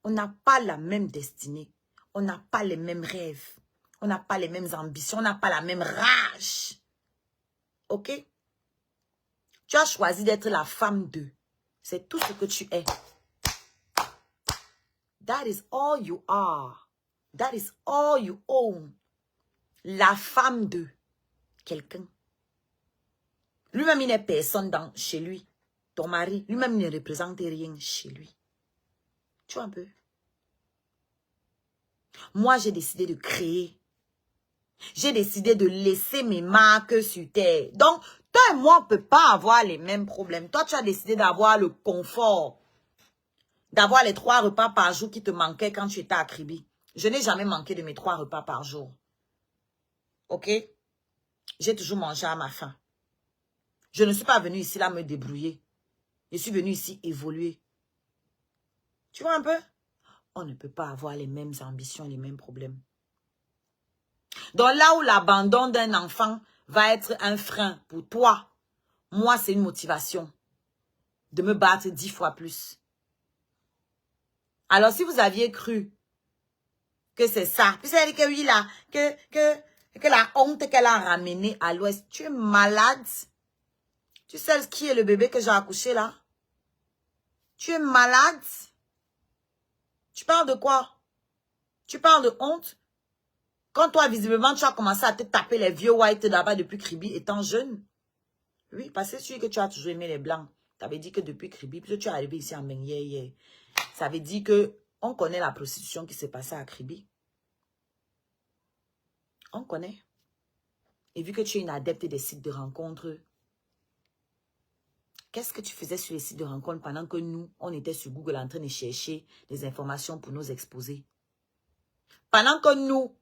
On n'a pas la même destinée. On n'a pas les mêmes rêves. On n'a pas les mêmes ambitions. On n'a pas la même rage. Ok? Tu as choisi d'être la femme d'eux. C'est tout ce que tu es. That is all you are. That is all you own. La femme de quelqu'un. Lui-même, il n'est personne chez lui. Ton mari, lui-même, il ne représente rien chez lui. Tu vois un peu? Moi, j'ai décidé de créer. J'ai décidé de laisser mes marques sur terre. Donc, toi et moi, on ne peut pas avoir les mêmes problèmes. Toi, tu as décidé d'avoir le confort, d'avoir les 3 repas par jour qui te manquaient quand tu étais à Kribi. Je n'ai jamais manqué de mes 3 repas par jour. Ok? J'ai toujours mangé à ma faim. Je ne suis pas venue ici là me débrouiller. Je suis venue ici évoluer. Tu vois un peu? On ne peut pas avoir les mêmes ambitions, les mêmes problèmes. Donc là où l'abandon d'un enfant va être un frein pour toi, moi c'est une motivation de me battre 10 fois plus. Alors si vous aviez cru que c'est ça, puis c'est dit que oui là, que la honte qu'elle a ramenée à l'ouest, tu es malade. Tu sais qui est le bébé que j'ai accouché là? Tu es malade. Tu parles de quoi? Tu parles de honte? Quand toi, visiblement, tu as commencé à te taper les vieux whites là-bas depuis Kribi, étant jeune. Oui, parce que c'est sûr que tu as toujours aimé les blancs. Tu avais dit que depuis Kribi, puis tu es arrivé ici en Bengué. Ça veut dire que on connaît la prostitution qui s'est passée à Kribi. On connaît. Et vu que tu es une adepte des sites de rencontres, qu'est-ce que tu faisais sur les sites de rencontres pendant que nous, on était sur Google en train de chercher des informations pour nous exposer? Pendant que nous,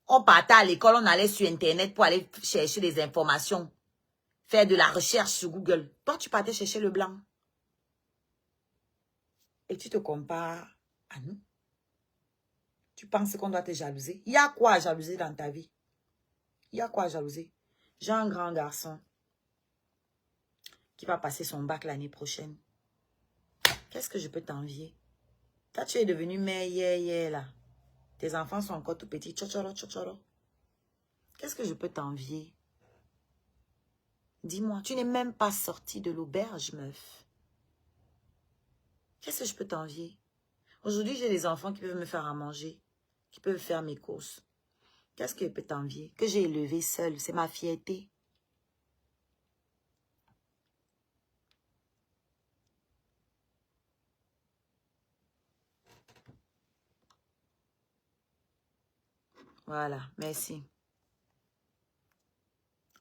on partait à l'école, on allait sur Internet pour aller chercher des informations, faire de la recherche sur Google. Toi, tu partais chercher le blanc. Et tu te compares à nous. Tu penses qu'on doit te jalouser? Il y a quoi à jalouser dans ta vie? Il y a quoi à jalouser? J'ai un grand garçon qui va passer son bac l'année prochaine. Qu'est-ce que je peux t'envier? Toi, tu es devenu mère là. Tes enfants sont encore tout petits. Tchochoro, tchochoro. Qu'est-ce que je peux t'envier? Dis-moi, tu n'es même pas sorti de l'auberge, meuf. Qu'est-ce que je peux t'envier? Aujourd'hui, j'ai des enfants qui peuvent me faire à manger, qui peuvent faire mes courses. Qu'est-ce que je peux t'envier? Que j'ai élevé seule, c'est ma fierté. Voilà, merci.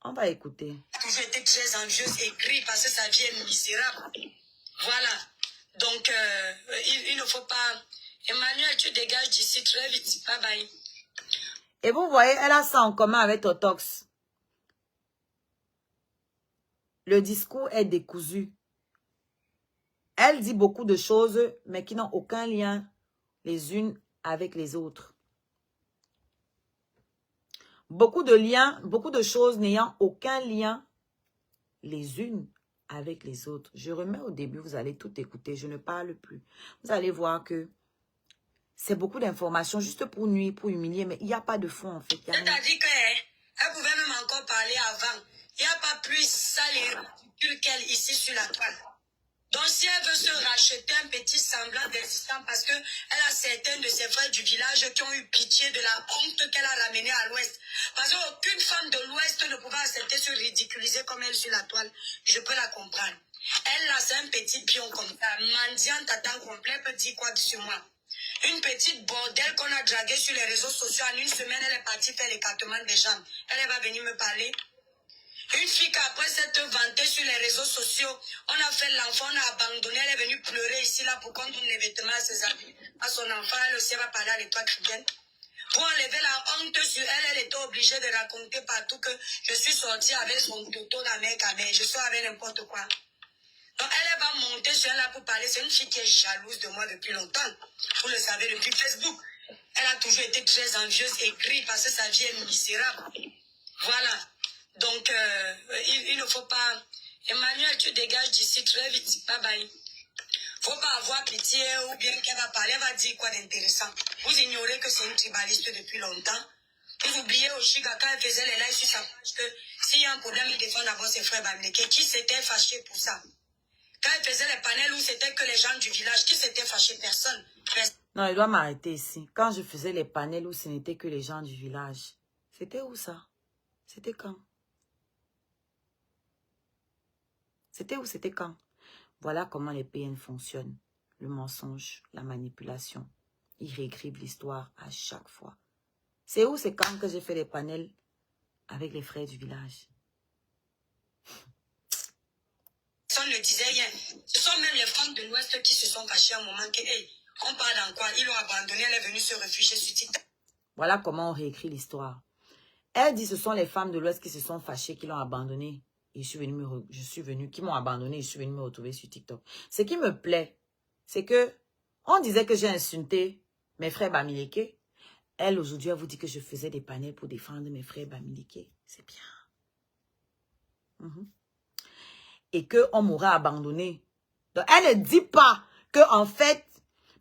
On va écouter. Toujours été très envieuse et gris parce que sa vie est misérable. Voilà. Donc, il ne faut pas... Emmanuel, tu dégages d'ici très vite. Bye bye. Et vous voyez, elle a ça en commun avec Totox. Le discours est décousu. Elle dit beaucoup de choses, mais qui n'ont aucun lien les unes avec les autres. Beaucoup de liens, beaucoup de choses n'ayant aucun lien les unes avec les autres. Je remets au début, vous allez tout écouter, je ne parle plus. Vous allez voir que c'est beaucoup d'informations juste pour nuire, pour humilier, mais il n'y a pas de fond en fait. C'est-à-dire qu'elle pouvait même encore parler avant. Il n'y a pas plus sale et ridicule qu'elle ici sur la toile. Donc si elle veut se racheter un petit semblant d'existence parce qu'elle a certains de ses frères du village qui ont eu pitié de la honte qu'elle a ramenée à l'ouest. Parce qu'aucune femme de l'ouest ne pouvait accepter se ridiculiser comme elle sur la toile. Je peux la comprendre. Elle là, c'est un petit pion comme ça. Mendiante à temps complet peut dire quoi sur moi. Une petite bordelle qu'on a draguée sur les réseaux sociaux. En une semaine, elle est partie faire l'écartement des jambes. Elle va venir me parler. Une fille qui après s'être vantée sur les réseaux sociaux, on a fait l'enfant, on a abandonné, elle est venue pleurer ici là pour qu'on donne les vêtements à ses amis, à son enfant, elle aussi va parler à l'étoile chrétienne. Pour enlever la honte sur elle, elle était obligée de raconter partout que je suis sortie avec son toto d'Amérique, je suis avec n'importe quoi. Donc elle va monter sur elle là pour parler, c'est une fille qui est jalouse de moi depuis longtemps, vous le savez, depuis Facebook. Elle a toujours été très envieuse et grise parce que sa vie est misérable. Voilà. Donc, il ne faut pas... Emmanuel, tu dégages d'ici très vite. Bye bye. Faut pas avoir pitié ou bien qu'elle va parler, elle va dire quoi d'intéressant. Vous ignorez que c'est une tribaliste depuis longtemps. Vous oubliez Oshiga quand elle faisait les lives sur sa page que s'il y a un problème, il défend d'abord ses frères Bamleke. Qui s'était fâché pour ça? Quand elle faisait les panels où c'était que les gens du village, qui s'était fâché? Personne. Non, il doit m'arrêter ici. Quand je faisais les panels où ce n'était que les gens du village, c'était où ça? C'était quand? C'était où? C'était quand? Voilà comment les PN fonctionnent. Le mensonge, la manipulation. Ils réécrivent l'histoire à chaque fois. C'est où, c'est quand que j'ai fait les panels avec les frères du village. Personne ne disait rien. Ce sont même les femmes de l'Ouest qui se sont fâchées un moment que, hey, on parle dans quoi? Ils l'ont abandonné, elle est venue se réfugier sur TikTok. Voilà comment on réécrit l'histoire. Elle dit ce sont les femmes de l'Ouest qui se sont fâchées, qui l'ont abandonné. Et qui m'ont abandonné et je suis venue me retrouver sur TikTok. Ce qui me plaît, c'est que on disait que j'ai insulté mes frères Bamileke. Elle, aujourd'hui, elle vous dit que je faisais des panels pour défendre mes frères Bamileke. C'est bien. Et qu'on m'aurait abandonné. Donc, elle ne dit pas que, en fait,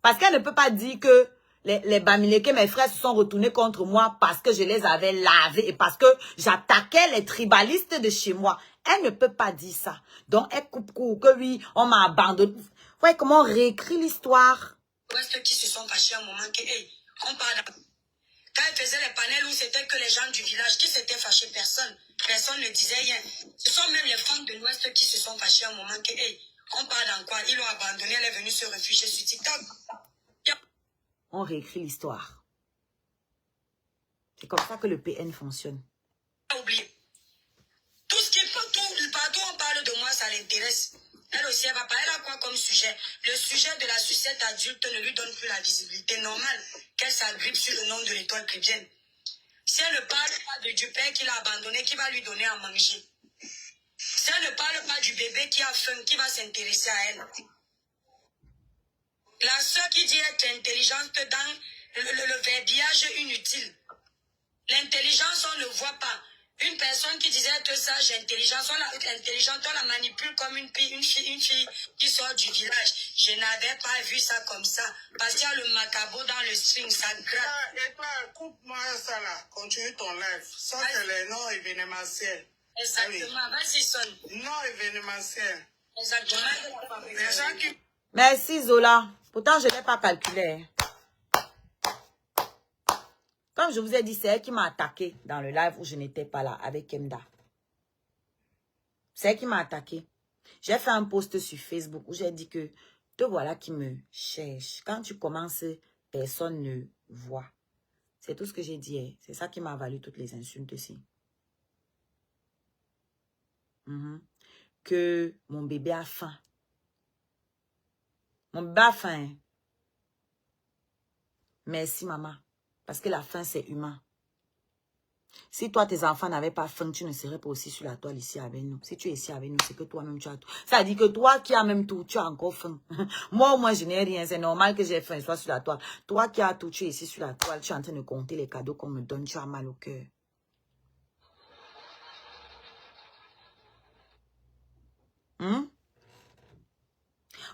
parce qu'elle ne peut pas dire que les Bamileke, mes frères, se sont retournés contre moi parce que je les avais lavés et parce que j'attaquais les tribalistes de chez moi. Elle ne peut pas dire ça. Donc, elle coupe court que oui, on m'a abandonné. Vous voyez comment on réécrit l'histoire? Ouest qui se sont fâchés un moment que, hey, on parle. Quand elle faisait les panels où c'était que les gens du village qui s'étaient fâchés, personne ne disait rien. Ce sont même les femmes de l'Ouest qui se sont fâchées un moment que, hey, on parle dans quoi? Ils l'ont abandonné, elle est venue se réfugier sur TikTok. On réécrit l'histoire. C'est comme ça que le PN fonctionne. Oublié. Tout ce qui est partout on parle de moi, ça l'intéresse. Elle aussi, elle va pas. Elle a quoi comme sujet? Le sujet de la sucette adulte ne lui donne plus la visibilité normale qu'elle s'agrippe sur le nom de l'étoile chrétienne. Si elle ne parle pas du père qui l'a abandonné, qui va lui donner à manger. Si elle ne parle pas du bébé qui a faim, qui va s'intéresser à elle. La sœur qui dit être intelligente dans le verbiage inutile. L'intelligence, on ne voit pas. Une personne qui disait être sage, intelligente, on la manipule comme une fille qui sort du village. Je n'avais pas vu ça comme ça. Parce qu'il y a le macabo dans le string, ça gratte. Et toi, coupe-moi ça là. Continue ton live. Ça, c'est les noms événementiels. Exactement. Vas-y, sonne. Non événementiels. Exactement. Les gens qui... Merci Zola. Pourtant, je ne l'ai pas calculé. Comme je vous ai dit, c'est elle qui m'a attaqué dans le live où je n'étais pas là avec Kemda. C'est elle qui m'a attaqué. J'ai fait un post sur Facebook où j'ai dit que te voilà qui me cherche. Quand tu commences, personne ne voit. C'est tout ce que j'ai dit. Hein. C'est ça qui m'a valu toutes les insultes ici. Que mon bébé a faim. Mon bébé a faim. Hein. Merci, maman. Parce que la faim, c'est humain. Si toi, tes enfants n'avaient pas faim, tu ne serais pas aussi sur la toile ici avec nous. Si tu es ici avec nous, c'est que toi-même, tu as tout. Ça dit que toi qui as même tout, tu as encore faim. Moi, au moins, je n'ai rien. C'est normal que j'ai faim et sois sur la toile. Toi qui as tout, tu es ici sur la toile. Tu es en train de compter les cadeaux qu'on me donne. Tu as mal au cœur.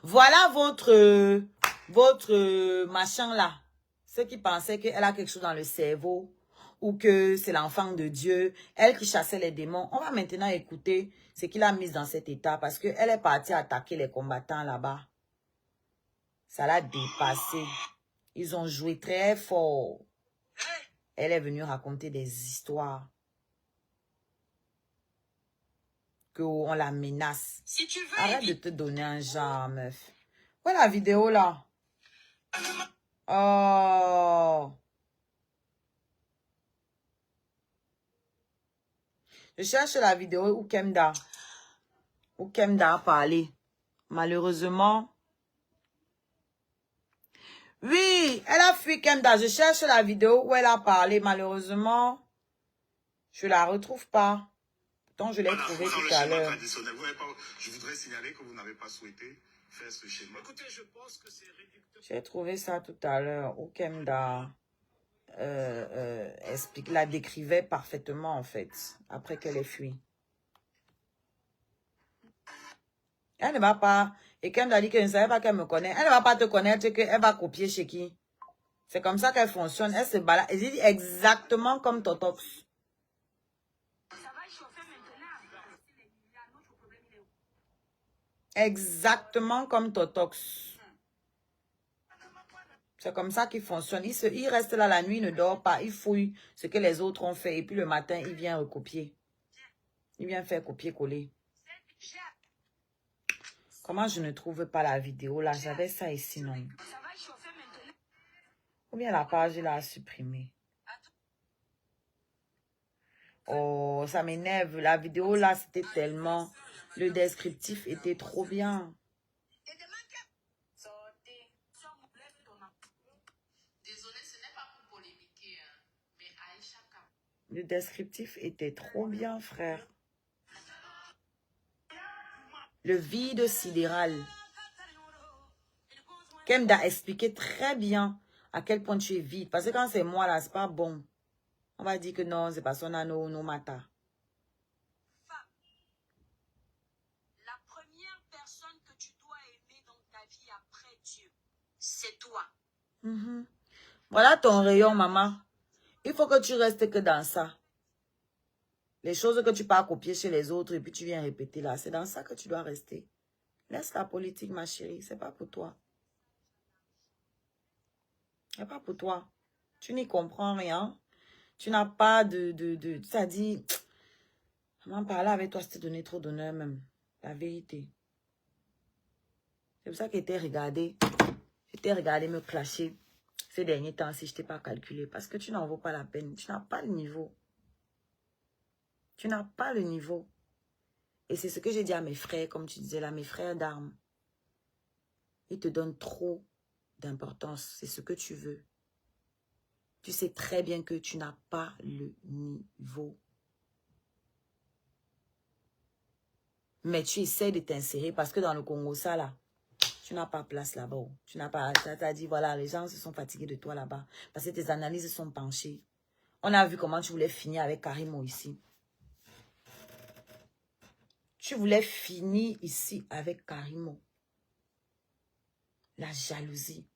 Voilà votre machin là. Ceux qui pensaient qu'elle a quelque chose dans le cerveau ou que c'est l'enfant de Dieu, elle qui chassait les démons. On va maintenant écouter ce qu'il a mis dans cet état parce qu'elle est partie attaquer les combattants là-bas. Ça l'a dépassé. Ils ont joué très fort. Elle est venue raconter des histoires. Qu'on la menace. Si tu veux, arrête de te donner un genre, meuf. Où est la vidéo là? Oh. Je cherche la vidéo où Kemda a parlé. Malheureusement. Oui, elle a fui Kemda. Je cherche la vidéo où elle a parlé. Malheureusement, je la retrouve pas. Pourtant, je l'ai trouvée tout à l'heure. Je voudrais signaler que vous n'avez pas souhaité faire ce schéma. Écoutez, je pense que c'est réducteur. J'ai trouvé ça tout à l'heure où Kemda la décrivait parfaitement en fait, après qu'elle ait fui. Elle ne va pas, et Kemda dit qu'elle ne savait pas qu'elle me connaît, elle ne va pas te connaître, qu'elle va copier chez qui. C'est comme ça qu'elle fonctionne, elle se balade, elle dit exactement comme Totox. Exactement comme Totox. C'est comme ça qu'il fonctionne. Il reste là la nuit, il ne dort pas. Il fouille ce que les autres ont fait. Et puis le matin, il vient recopier. Il vient faire copier-coller. Comment je ne trouve pas la vidéo là? J'avais ça ici, non? Ou bien la page, il a supprimé. Oh, ça m'énerve. La vidéo là, c'était tellement... Le descriptif était trop bien. Désolé, ce n'est pas pour polémiquer, hein, mais Aïcha Kam. Le descriptif était trop bien, frère. Le vide sidéral. Kemda a expliqué très bien à quel point tu es vide. Parce que quand c'est moi là, c'est pas bon. On va dire que non, c'est pas son anneau, no mata. La première personne que tu dois aimer dans ta vie après Dieu, c'est toi. Voilà ton rayon, maman. Il faut que tu restes que dans ça. Les choses que tu pars copier chez les autres et puis tu viens répéter là, c'est dans ça que tu dois rester. Laisse la politique, ma chérie. C'est pas pour toi. C'est pas pour toi. Tu n'y comprends rien. Tu n'as pas de... Ça dit... Maman, parler avec toi, c'était donner trop d'honneur même. La vérité. C'est pour ça que j'étais regardé. J'étais regardé me clasher ces derniers temps si je t'ai pas calculé. Parce que tu n'en vaux pas la peine. Tu n'as pas le niveau. Tu n'as pas le niveau. Et c'est ce que j'ai dit à mes frères, comme tu disais là, mes frères d'armes. Ils te donnent trop d'importance. C'est ce que tu veux. Tu sais très bien que tu n'as pas le niveau. Mais tu essaies de t'insérer parce que dans le Congo, ça là, tu n'as pas place là-bas. Tu n'as pas, tu as dit, voilà, les gens se sont fatigués de toi là-bas. Parce que tes analyses sont penchées. On a vu comment tu voulais finir avec Karimo ici. Tu voulais finir ici avec Karimo. La jalousie.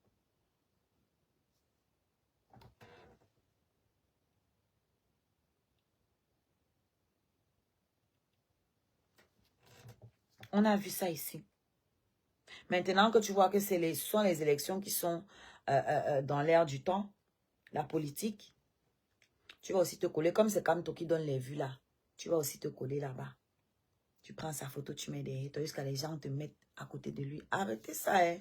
On a vu ça ici. Maintenant que tu vois que ce sont les élections qui sont dans l'air du temps, la politique, tu vas aussi te coller. Comme c'est Kamto qui donne les vues là, tu vas aussi te coller là-bas. Tu prends sa photo, tu mets derrière toi jusqu'à les gens te mettent à côté de lui. Arrêtez ça, hein.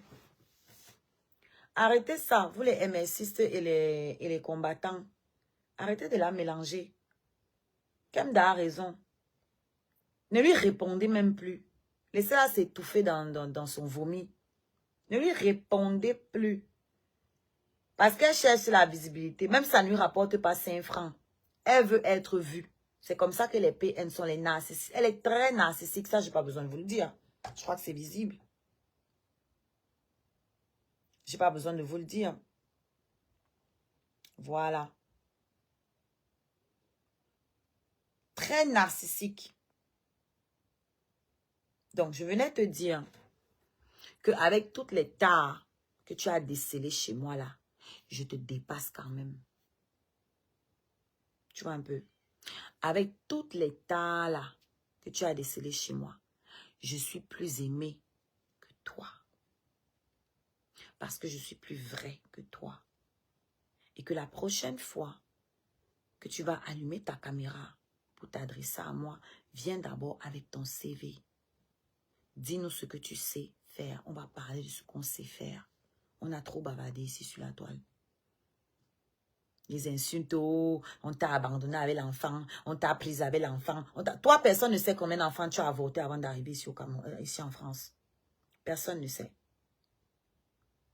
Arrêtez ça. Vous les MSistes et les combattants, arrêtez de la mélanger. Kemda a raison. Ne lui répondez même plus. Laissez-la s'étouffer dans son vomi. Ne lui répondez plus. Parce qu'elle cherche la visibilité. Même si ça ne lui rapporte pas 5 francs. Elle veut être vue. C'est comme ça que les PN sont les narcissiques. Elle est très narcissique. Ça, je n'ai pas besoin de vous le dire. Je crois que c'est visible. Je n'ai pas besoin de vous le dire. Voilà. Très narcissique. Donc, je venais te dire qu'avec toutes les tares que tu as décelées chez moi là, je te dépasse quand même. Tu vois un peu? Avec toutes les tares là que tu as décelées chez moi, je suis plus aimée que toi. Parce que je suis plus vrai que toi. Et que la prochaine fois que tu vas allumer ta caméra pour t'adresser à moi, viens d'abord avec ton CV. Dis-nous ce que tu sais faire. On va parler de ce qu'on sait faire. On a trop bavardé ici sur la toile. Les insultes, oh, on t'a abandonné avec l'enfant, on t'a prise avec l'enfant. Toi, personne ne sait combien d'enfants tu as avorté avant d'arriver ici, ici en France. Personne ne sait.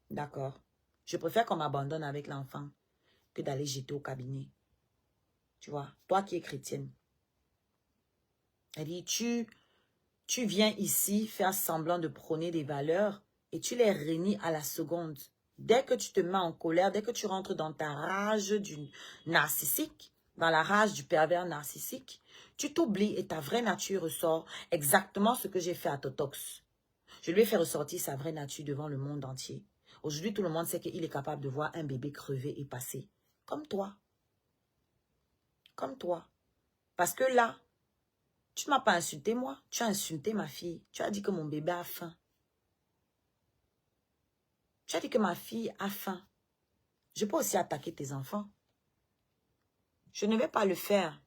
D'accord. Je préfère qu'on m'abandonne avec l'enfant que d'aller jeter au cabinet. Tu vois, toi qui es chrétienne. Elle dit, tu viens ici faire semblant de prôner des valeurs et tu les réunis à la seconde. Dès que tu te mets en colère, dès que tu rentres dans ta rage du narcissique, dans la rage du pervers narcissique, tu t'oublies et ta vraie nature ressort exactement ce que j'ai fait à Totox. Je lui ai fait ressortir sa vraie nature devant le monde entier. Aujourd'hui, tout le monde sait qu'il est capable de voir un bébé crever et passer. Comme toi. Comme toi. Parce que là, tu ne m'as pas insulté moi, tu as insulté ma fille. Tu as dit que mon bébé a faim. Tu as dit que ma fille a faim. Je peux aussi attaquer tes enfants. Je ne vais pas le faire.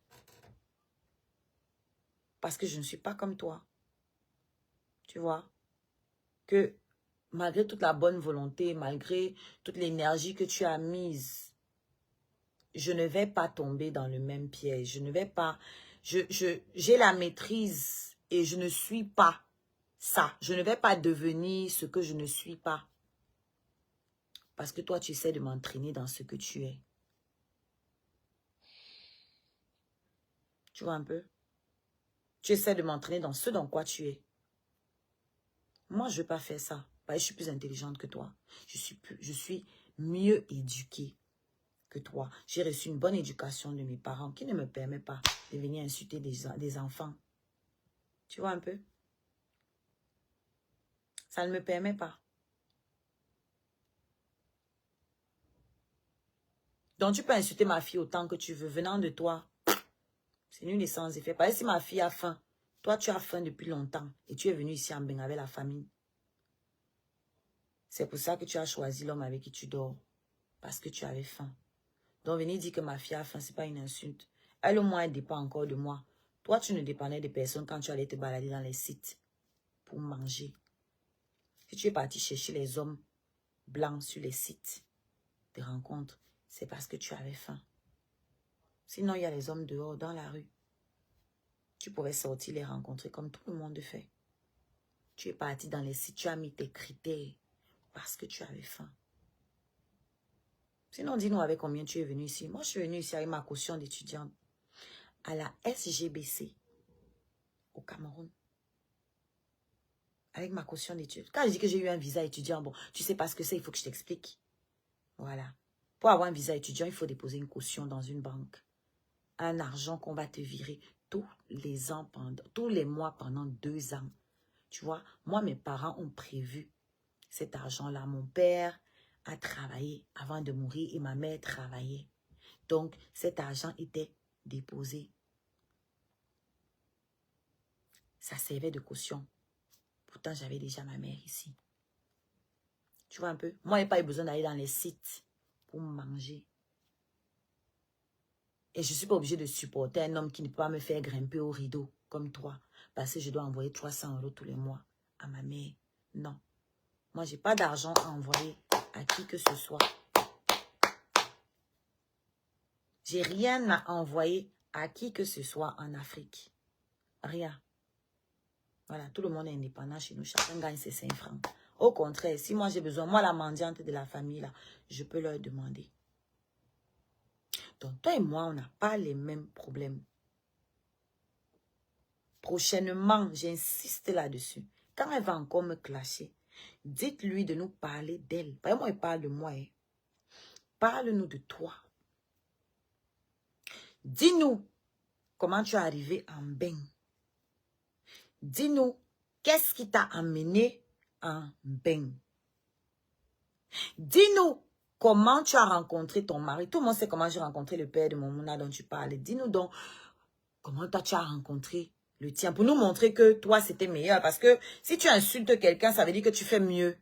Parce que je ne suis pas comme toi. Tu vois? Que malgré toute la bonne volonté, malgré toute l'énergie que tu as mise je ne vais pas tomber dans le même piège. Je ne vais pas... J'ai la maîtrise et je ne suis pas ça. Je ne vais pas devenir ce que je ne suis pas. Parce que toi, tu essaies de m'entraîner dans ce que tu es. Tu vois un peu? Tu essaies de m'entraîner dans ce dans quoi tu es. Moi, je ne vais pas faire ça. Je suis plus intelligente que toi. Je suis mieux éduquée que toi. J'ai reçu une bonne éducation de mes parents qui ne me permet pas de venir insulter des enfants. Tu vois un peu? Ça ne me permet pas. Donc, tu peux insulter ma fille autant que tu veux. Venant de toi, c'est nul et sans effet. Parce que si ma fille a faim, toi, tu as faim depuis longtemps et tu es venu ici en bain avec la famille. C'est pour ça que tu as choisi l'homme avec qui tu dors. Parce que tu avais faim. Donc, venir dire que ma fille a faim, ce n'est pas une insulte. Elle, au moins, elle dépend encore de moi. Toi, tu ne dépendais de personne quand tu allais te balader dans les sites pour manger. Si tu es parti chercher les hommes blancs sur les sites de rencontres, c'est parce que tu avais faim. Sinon, il y a les hommes dehors, dans la rue. Tu pourrais sortir les rencontrer comme tout le monde fait. Tu es parti dans les sites, tu as mis tes critères parce que tu avais faim. Sinon, dis-nous avec combien tu es venu ici. Moi, je suis venue ici avec ma caution d'étudiante à la SGBC au Cameroun. Avec ma caution d'études. Quand je dis que j'ai eu un visa étudiant, bon, tu sais pas ce que c'est, il faut que je t'explique. Voilà. Pour avoir un visa étudiant, il faut déposer une caution dans une banque. Un argent qu'on va te virer tous les mois pendant 2 ans. Tu vois, moi, mes parents ont prévu cet argent-là. Mon père a travaillé avant de mourir et ma mère travaillait. Donc, cet argent était déposé. Ça servait de caution. Pourtant, j'avais déjà ma mère ici. Tu vois un peu? Moi, je n'ai pas eu besoin d'aller dans les sites pour manger. Et je ne suis pas obligée de supporter un homme qui ne peut pas me faire grimper au rideau comme toi. Parce que je dois envoyer 300 € tous les mois à ma mère. Non. Moi, je n'ai pas d'argent à envoyer à qui que ce soit. J'ai rien à envoyer à qui que ce soit en Afrique. Rien. Voilà, tout le monde est indépendant chez nous. Chacun gagne ses 5 francs. Au contraire, si moi j'ai besoin, moi la mendiante de la famille, là, je peux leur demander. Donc toi et moi, on n'a pas les mêmes problèmes. Prochainement, j'insiste là-dessus. Quand elle va encore me clasher, dites-lui de nous parler d'elle. Pas moi, il parle de moi. Hein. Parle-nous de toi. Dis-nous comment tu es arrivé en bain. Dis-nous, qu'est-ce qui t'a amené en bain? Dis-nous, comment tu as rencontré ton mari. Tout le monde sait comment j'ai rencontré le père de mon Mouna dont tu parles. Dis-nous donc, comment toi tu as rencontré le tien. Pour nous montrer que toi, c'était meilleur. Parce que si tu insultes quelqu'un, ça veut dire que tu fais mieux.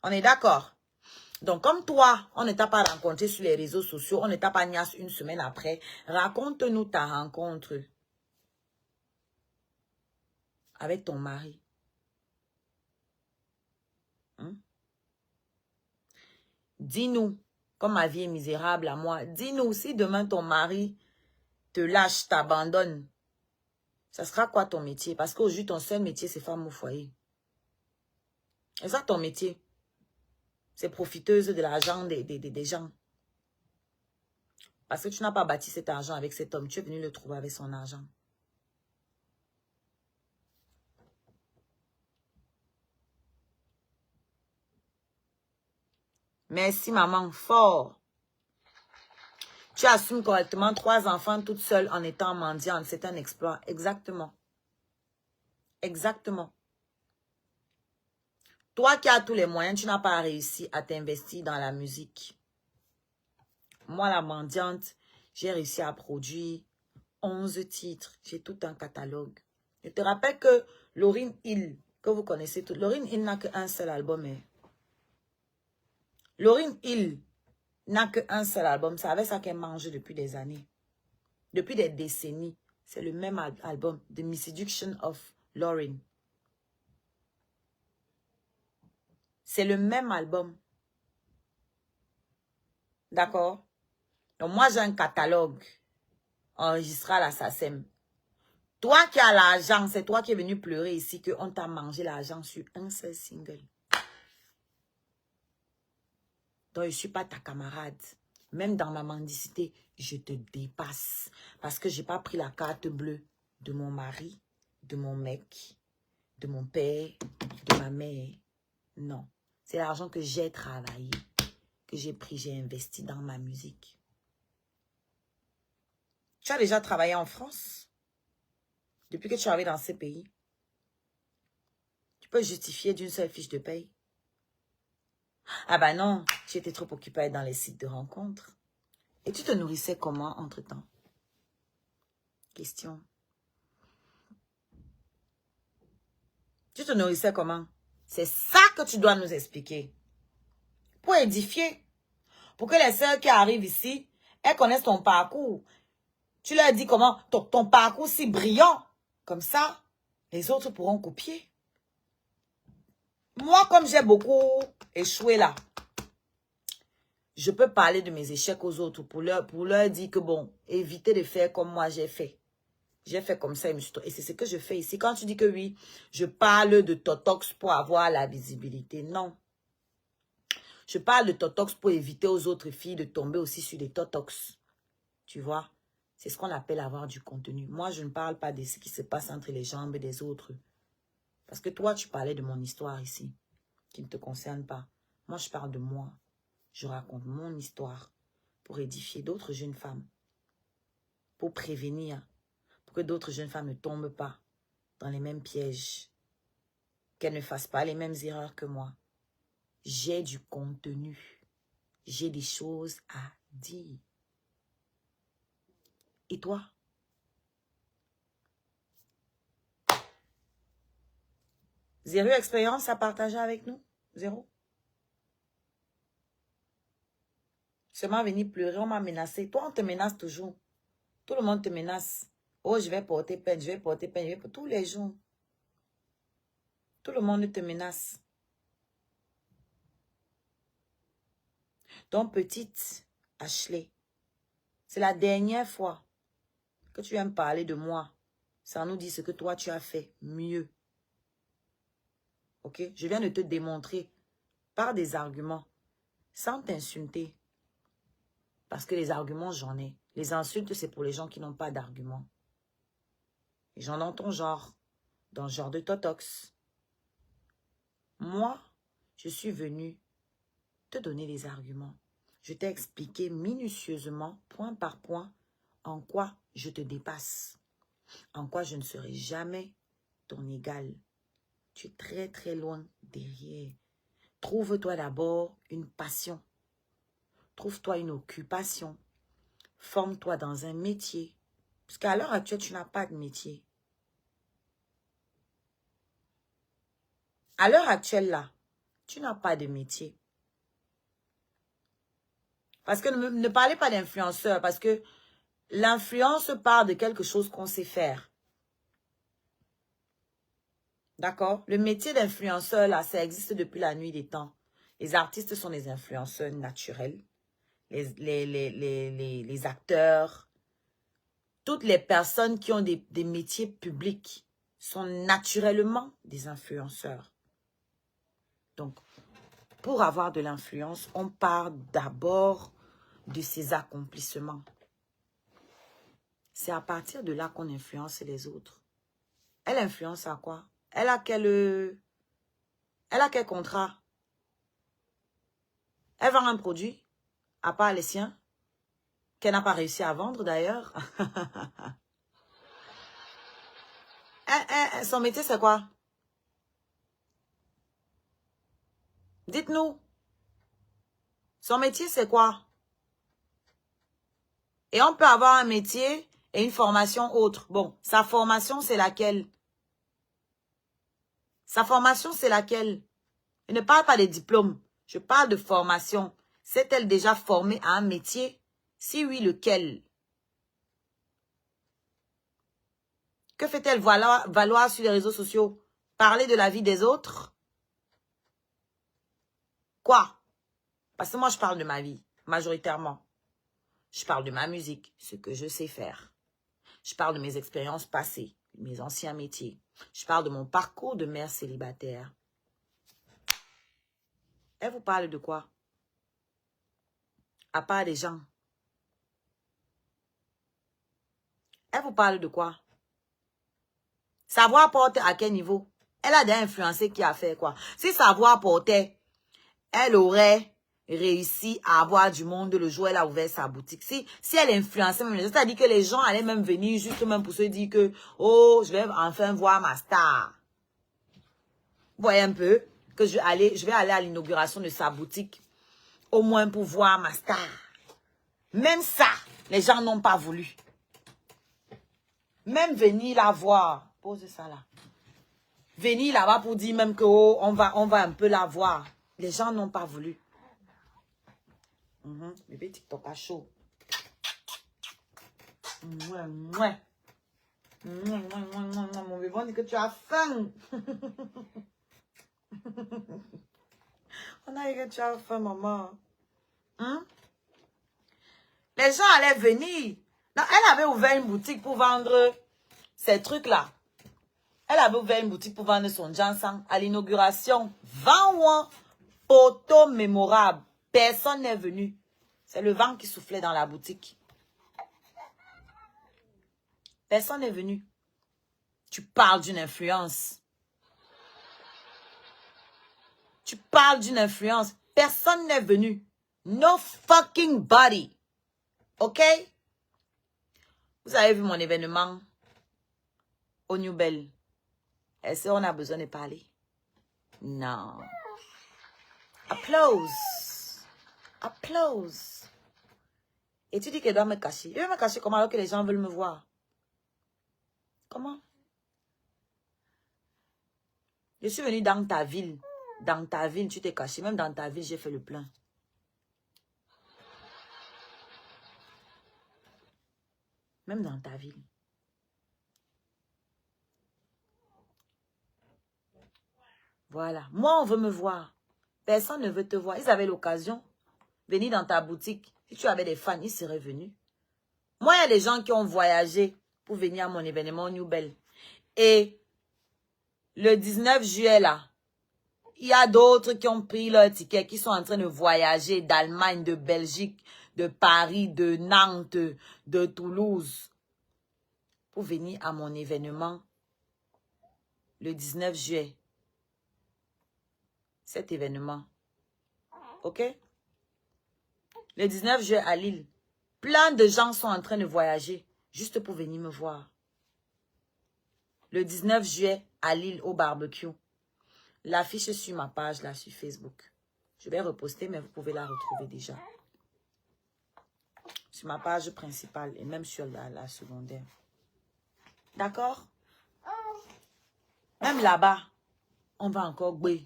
On est d'accord? Donc, comme toi, on ne t'a pas rencontré sur les réseaux sociaux, on ne t'a pas niasse une semaine après, raconte-nous ta rencontre avec ton mari. Dis-nous, comme ma vie est misérable à moi, dis-nous si demain ton mari te lâche, t'abandonne, ça sera quoi ton métier? Parce qu'aujourd'hui, ton seul métier, c'est femme au foyer. C'est ça ton métier. C'est profiteuse de l'argent des gens. Parce que tu n'as pas bâti cet argent avec cet homme. Tu es venu le trouver avec son argent. Merci, maman. Fort. Tu assumes correctement 3 enfants toute seule en étant mendiante. C'est un exploit. Exactement. Exactement. Toi qui as tous les moyens, tu n'as pas réussi à t'investir dans la musique. Moi, la mendiante, j'ai réussi à produire 11 titres. J'ai tout un catalogue. Je te rappelle que Lauryn Hill, que vous connaissez tous, Lauryn Hill n'a qu'un seul album. Hein. Lauryn Hill n'a qu'un seul album. C'est avec ça qu'elle mange depuis des années. Depuis des décennies. C'est le même album. The Misseduction of Lauryn. C'est le même album. D'accord? Donc, moi, j'ai un catalogue enregistré à la SACEM. Toi qui as l'argent, c'est toi qui es venu pleurer ici qu'on t'a mangé l'argent sur un seul single. Donc, je ne suis pas ta camarade. Même dans ma mendicité, je te dépasse. Parce que je n'ai pas pris la carte bleue de mon mari, de mon mec, de mon père, de ma mère. Non. C'est l'argent que j'ai travaillé, que j'ai pris, j'ai investi dans ma musique. Tu as déjà travaillé en France? Depuis que tu es arrivé dans ces pays? Tu peux justifier d'une seule fiche de paye? Ah ben non, tu étais trop occupé à être dans les sites de rencontres. Et tu te nourrissais comment entre-temps? Question. Tu te nourrissais comment? C'est ça que tu dois nous expliquer. Pour édifier. Pour que les sœurs qui arrivent ici, elles connaissent ton parcours. Tu leur dis comment ton parcours si brillant. Comme ça, les autres pourront copier. Moi, comme j'ai beaucoup échoué là, je peux parler de mes échecs aux autres pour leur dire que bon, évitez de faire comme moi j'ai fait. J'ai fait comme ça et c'est ce que je fais ici. Quand tu dis que oui, je parle de Totox pour avoir la visibilité. Non. Je parle de Totox pour éviter aux autres filles de tomber aussi sur des Totox. Tu vois? C'est ce qu'on appelle avoir du contenu. Moi, je ne parle pas de ce qui se passe entre les jambes des autres. Parce que toi, tu parlais de mon histoire ici, qui ne te concerne pas. Moi, je parle de moi. Je raconte mon histoire pour édifier d'autres jeunes femmes. Pour prévenir. Pour que d'autres jeunes femmes ne tombent pas dans les mêmes pièges. Qu'elles ne fassent pas les mêmes erreurs que moi. J'ai du contenu. J'ai des choses à dire. Et toi? Zéro expérience à partager avec nous? Zéro? Seulement venir pleurer, on m'a menacé. Toi, on te menace toujours. Tout le monde te menace. Oh, je vais porter peine, je vais porter peine, je vais porter tous les jours. Tout le monde te menace. Donc, petite Ashley, c'est la dernière fois que tu viens me parler de moi. Ça nous dit ce que toi, tu as fait mieux. Ok? Je viens de te démontrer par des arguments, sans t'insulter. Parce que les arguments, j'en ai. Les insultes, c'est pour les gens qui n'ont pas d'arguments. Les gens dans ton genre, dans le genre de Totox. Moi, je suis venue te donner les arguments. Je t'ai expliqué minutieusement, point par point, en quoi je te dépasse. En quoi je ne serai jamais ton égal. Tu es très très loin derrière. Trouve-toi d'abord une passion. Trouve-toi une occupation. Forme-toi dans un métier. Parce qu'à l'heure actuelle, tu n'as pas de métier. À l'heure actuelle, là, tu n'as pas de métier. Parce que ne parlez pas d'influenceur, parce que l'influence part de quelque chose qu'on sait faire. D'accord? Le métier d'influenceur, là, ça existe depuis la nuit des temps. Les artistes sont des influenceurs naturels. Les acteurs, toutes les personnes qui ont des métiers publics sont naturellement des influenceurs. Donc, pour avoir de l'influence, on part d'abord de ses accomplissements. C'est à partir de là qu'on influence les autres. Elle influence à quoi? Elle a quel contrat? Elle vend un produit, à part les siens, qu'elle n'a pas réussi à vendre d'ailleurs. Son métier, c'est quoi? Dites-nous. Son métier, c'est quoi? Et on peut avoir un métier et une formation autre. Bon, sa formation, c'est laquelle? Sa formation, c'est laquelle? Je ne parle pas des diplômes. Je parle de formation. S'est-elle déjà formée à un métier? Si oui, lequel? Que fait-elle valoir sur les réseaux sociaux? Parler de la vie des autres? Quoi? Parce que moi, je parle de ma vie. majoritairement. Je parle de ma musique, ce que je sais faire. Je parle de mes expériences passées, mes anciens métiers. Je parle de mon parcours de mère célibataire. Elle vous parle de quoi? À part des gens. Elle vous parle de quoi? Savoir porter à quel niveau? Elle a des influencés qui a fait quoi? Si savoir porter, elle aurait réussi à avoir du monde le jour où elle a ouvert sa boutique. Si elle influençait même, c'est-à-dire que les gens allaient même venir juste même pour se dire que, oh, je vais enfin voir ma star. Vous voyez un peu que je vais aller à l'inauguration de sa boutique, au moins pour voir ma star. Même ça, les gens n'ont pas voulu. Même venir la voir. Posez ça là. Venir là-bas pour dire même que oh, on va un peu la voir. Les gens n'ont pas voulu. Bébé TikTok a chaud. Mon bébé, on dit que tu as faim. On a dit que tu as faim, maman. Les gens allaient venir. Non, elle avait ouvert une boutique pour vendre ces trucs-là. Elle avait ouvert une boutique pour vendre son ginseng à l'inauguration. 20 photos mémorables. Personne n'est venu. C'est le vent qui soufflait dans la boutique. Personne n'est venu. Tu parles d'une influence. Tu parles d'une influence. Personne n'est venu. No fucking body. OK? Vous avez vu mon événement au New Bell. Est-ce qu'on a besoin de parler? Non. Applause. Applause. Et tu dis qu'elle doit me cacher. Elle va me cacher comment alors que les gens veulent me voir? Comment? Je suis venue dans ta ville. Dans ta ville, tu t'es caché. Même dans ta ville, j'ai fait le plein. Même dans ta ville. Voilà. Moi, on veut me voir. Personne ne veut te voir. Ils avaient l'occasion. Venir dans ta boutique. Si tu avais des fans, ils seraient venus. Moi, il y a des gens qui ont voyagé pour venir à mon événement au New Bell. Et le 19 juillet, là, il y a d'autres qui ont pris leur ticket, qui sont en train de voyager d'Allemagne, de Belgique, de Paris, de Nantes, de Toulouse, pour venir à mon événement le 19 juillet. Cet événement. OK? Le 19 juillet à Lille. Plein de gens sont en train de voyager juste pour venir me voir. Le 19 juillet à Lille au barbecue. L'affiche est sur ma page là sur Facebook. Je vais reposter mais vous pouvez la retrouver déjà. Sur ma page principale et même sur la secondaire. D'accord? Même là-bas, on va encore gouer.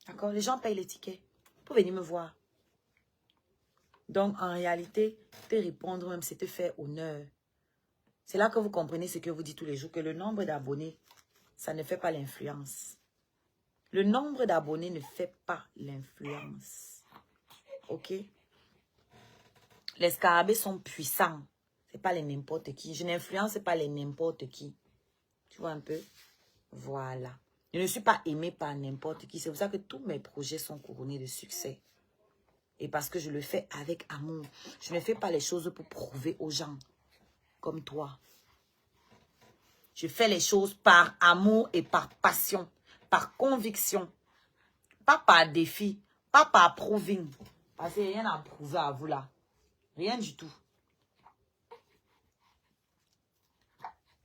D'accord? Les gens payent les tickets pour venir me voir. Donc, en réalité, te répondre même, c'est te faire honneur. C'est là que vous comprenez ce que vous dites tous les jours, que le nombre d'abonnés, ça ne fait pas l'influence. Le nombre d'abonnés ne fait pas l'influence. OK? Les scarabées sont puissants. Ce n'est pas les n'importe qui. Je n'influence pas les n'importe qui. Tu vois un peu? Voilà. Je ne suis pas aimée par n'importe qui. C'est pour ça que tous mes projets sont couronnés de succès. Et parce que je le fais avec amour. Je ne fais pas les choses pour prouver aux gens. Comme toi. Je fais les choses par amour et par passion. Par conviction. Pas par défi. Pas par proving. Parce qu'il n'y a rien à prouver à vous là. Rien du tout.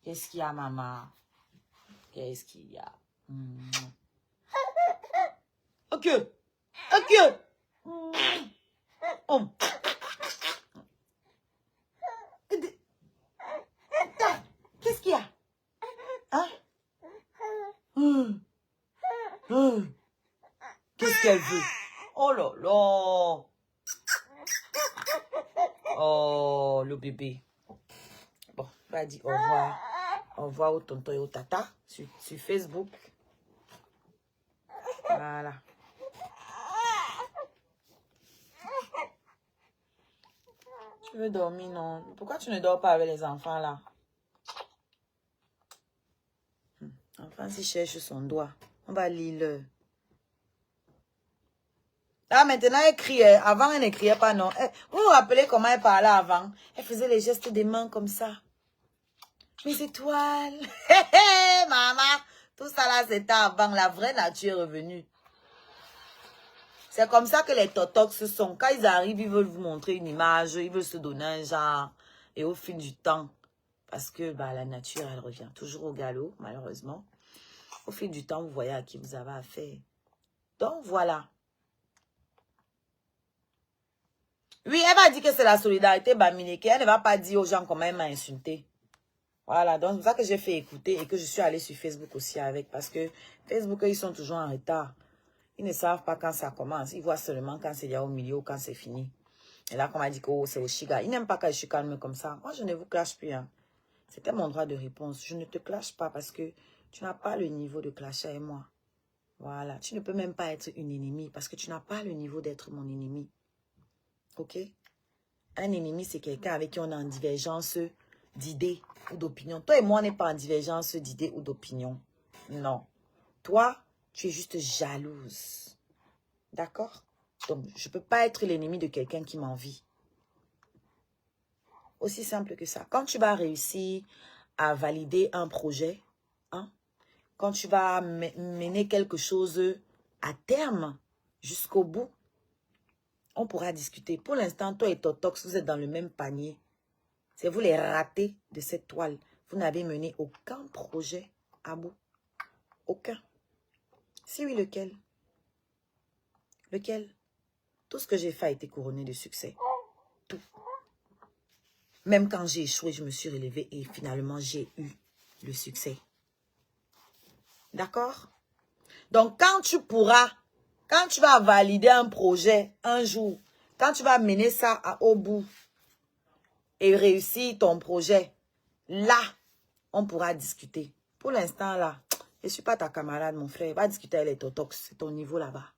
Qu'est-ce qu'il y a, maman? Qu'est-ce qu'il y a? Ok. Ok. Oh. Qu'est-ce qu'il y a? Hein? Qu'est-ce qu'elle veut? Oh là là. Oh, le bébé. Bon, on va dire au revoir. Au revoir au tonton et au tata sur Facebook. Voilà. Tu veux dormir, non? Pourquoi tu ne dors pas avec les enfants, là? L'enfant s'y cherche son doigt. On va lire le. Ah, maintenant, elle crie. Avant, elle ne criait pas, non. Vous vous rappelez comment elle parlait avant? Elle faisait les gestes des mains comme ça. Mes étoiles. Hé, hé, maman. Tout ça là, c'était avant. La vraie nature est revenue. C'est comme ça que les totox sont. Quand ils arrivent, ils veulent vous montrer une image. Ils veulent se donner un genre. Et au fil du temps, parce que bah, la nature, elle revient toujours au galop, malheureusement. Au fil du temps, vous voyez à qui vous avez affaire. Donc, voilà. Oui, elle va dire que c'est la solidarité Baminéké. Elle ne va pas dire aux gens comment elle m'a insulté. Voilà, donc c'est pour ça que j'ai fait écouter et que je suis allée sur Facebook aussi avec. Parce que Facebook, ils sont toujours en retard. Ils ne savent pas quand ça commence. Ils voient seulement quand c'est déjà au milieu ou quand c'est fini. Et là, qu'on m'a dit que oh, c'est au Chiga. Ils n'aiment pas quand je suis calme comme ça. Moi, je ne vous clash plus. Hein. C'était mon droit de réponse. Je ne te clash pas parce que tu n'as pas le niveau de clasher avec moi. Voilà. Tu ne peux même pas être une ennemie parce que tu n'as pas le niveau d'être mon ennemi. Ok? Un ennemi, c'est quelqu'un avec qui on est en divergence d'idées ou d'opinions. Toi et moi, on n'est pas en divergence d'idées ou d'opinions. Non. Toi, tu es juste jalouse. D'accord? Donc, je ne peux pas être l'ennemi de quelqu'un qui m'envie. Aussi simple que ça. Quand tu vas réussir à valider un projet, hein, quand tu vas mener quelque chose à terme, jusqu'au bout, on pourra discuter. Pour l'instant, toi et Totox, vous êtes dans le même panier. C'est vous les ratés de cette toile. Vous n'avez mené aucun projet à bout. Aucun. Si oui, lequel? Lequel? Tout ce que j'ai fait a été couronné de succès. Tout. Même quand j'ai échoué, je me suis relevée et finalement, j'ai eu le succès. D'accord? Donc, quand tu vas valider un projet un jour, quand tu vas mener ça au bout et réussir ton projet, là, on pourra discuter. Pour l'instant, là, je ne suis pas ta camarade, mon frère. Va discuter avec les totox. C'est ton niveau là-bas.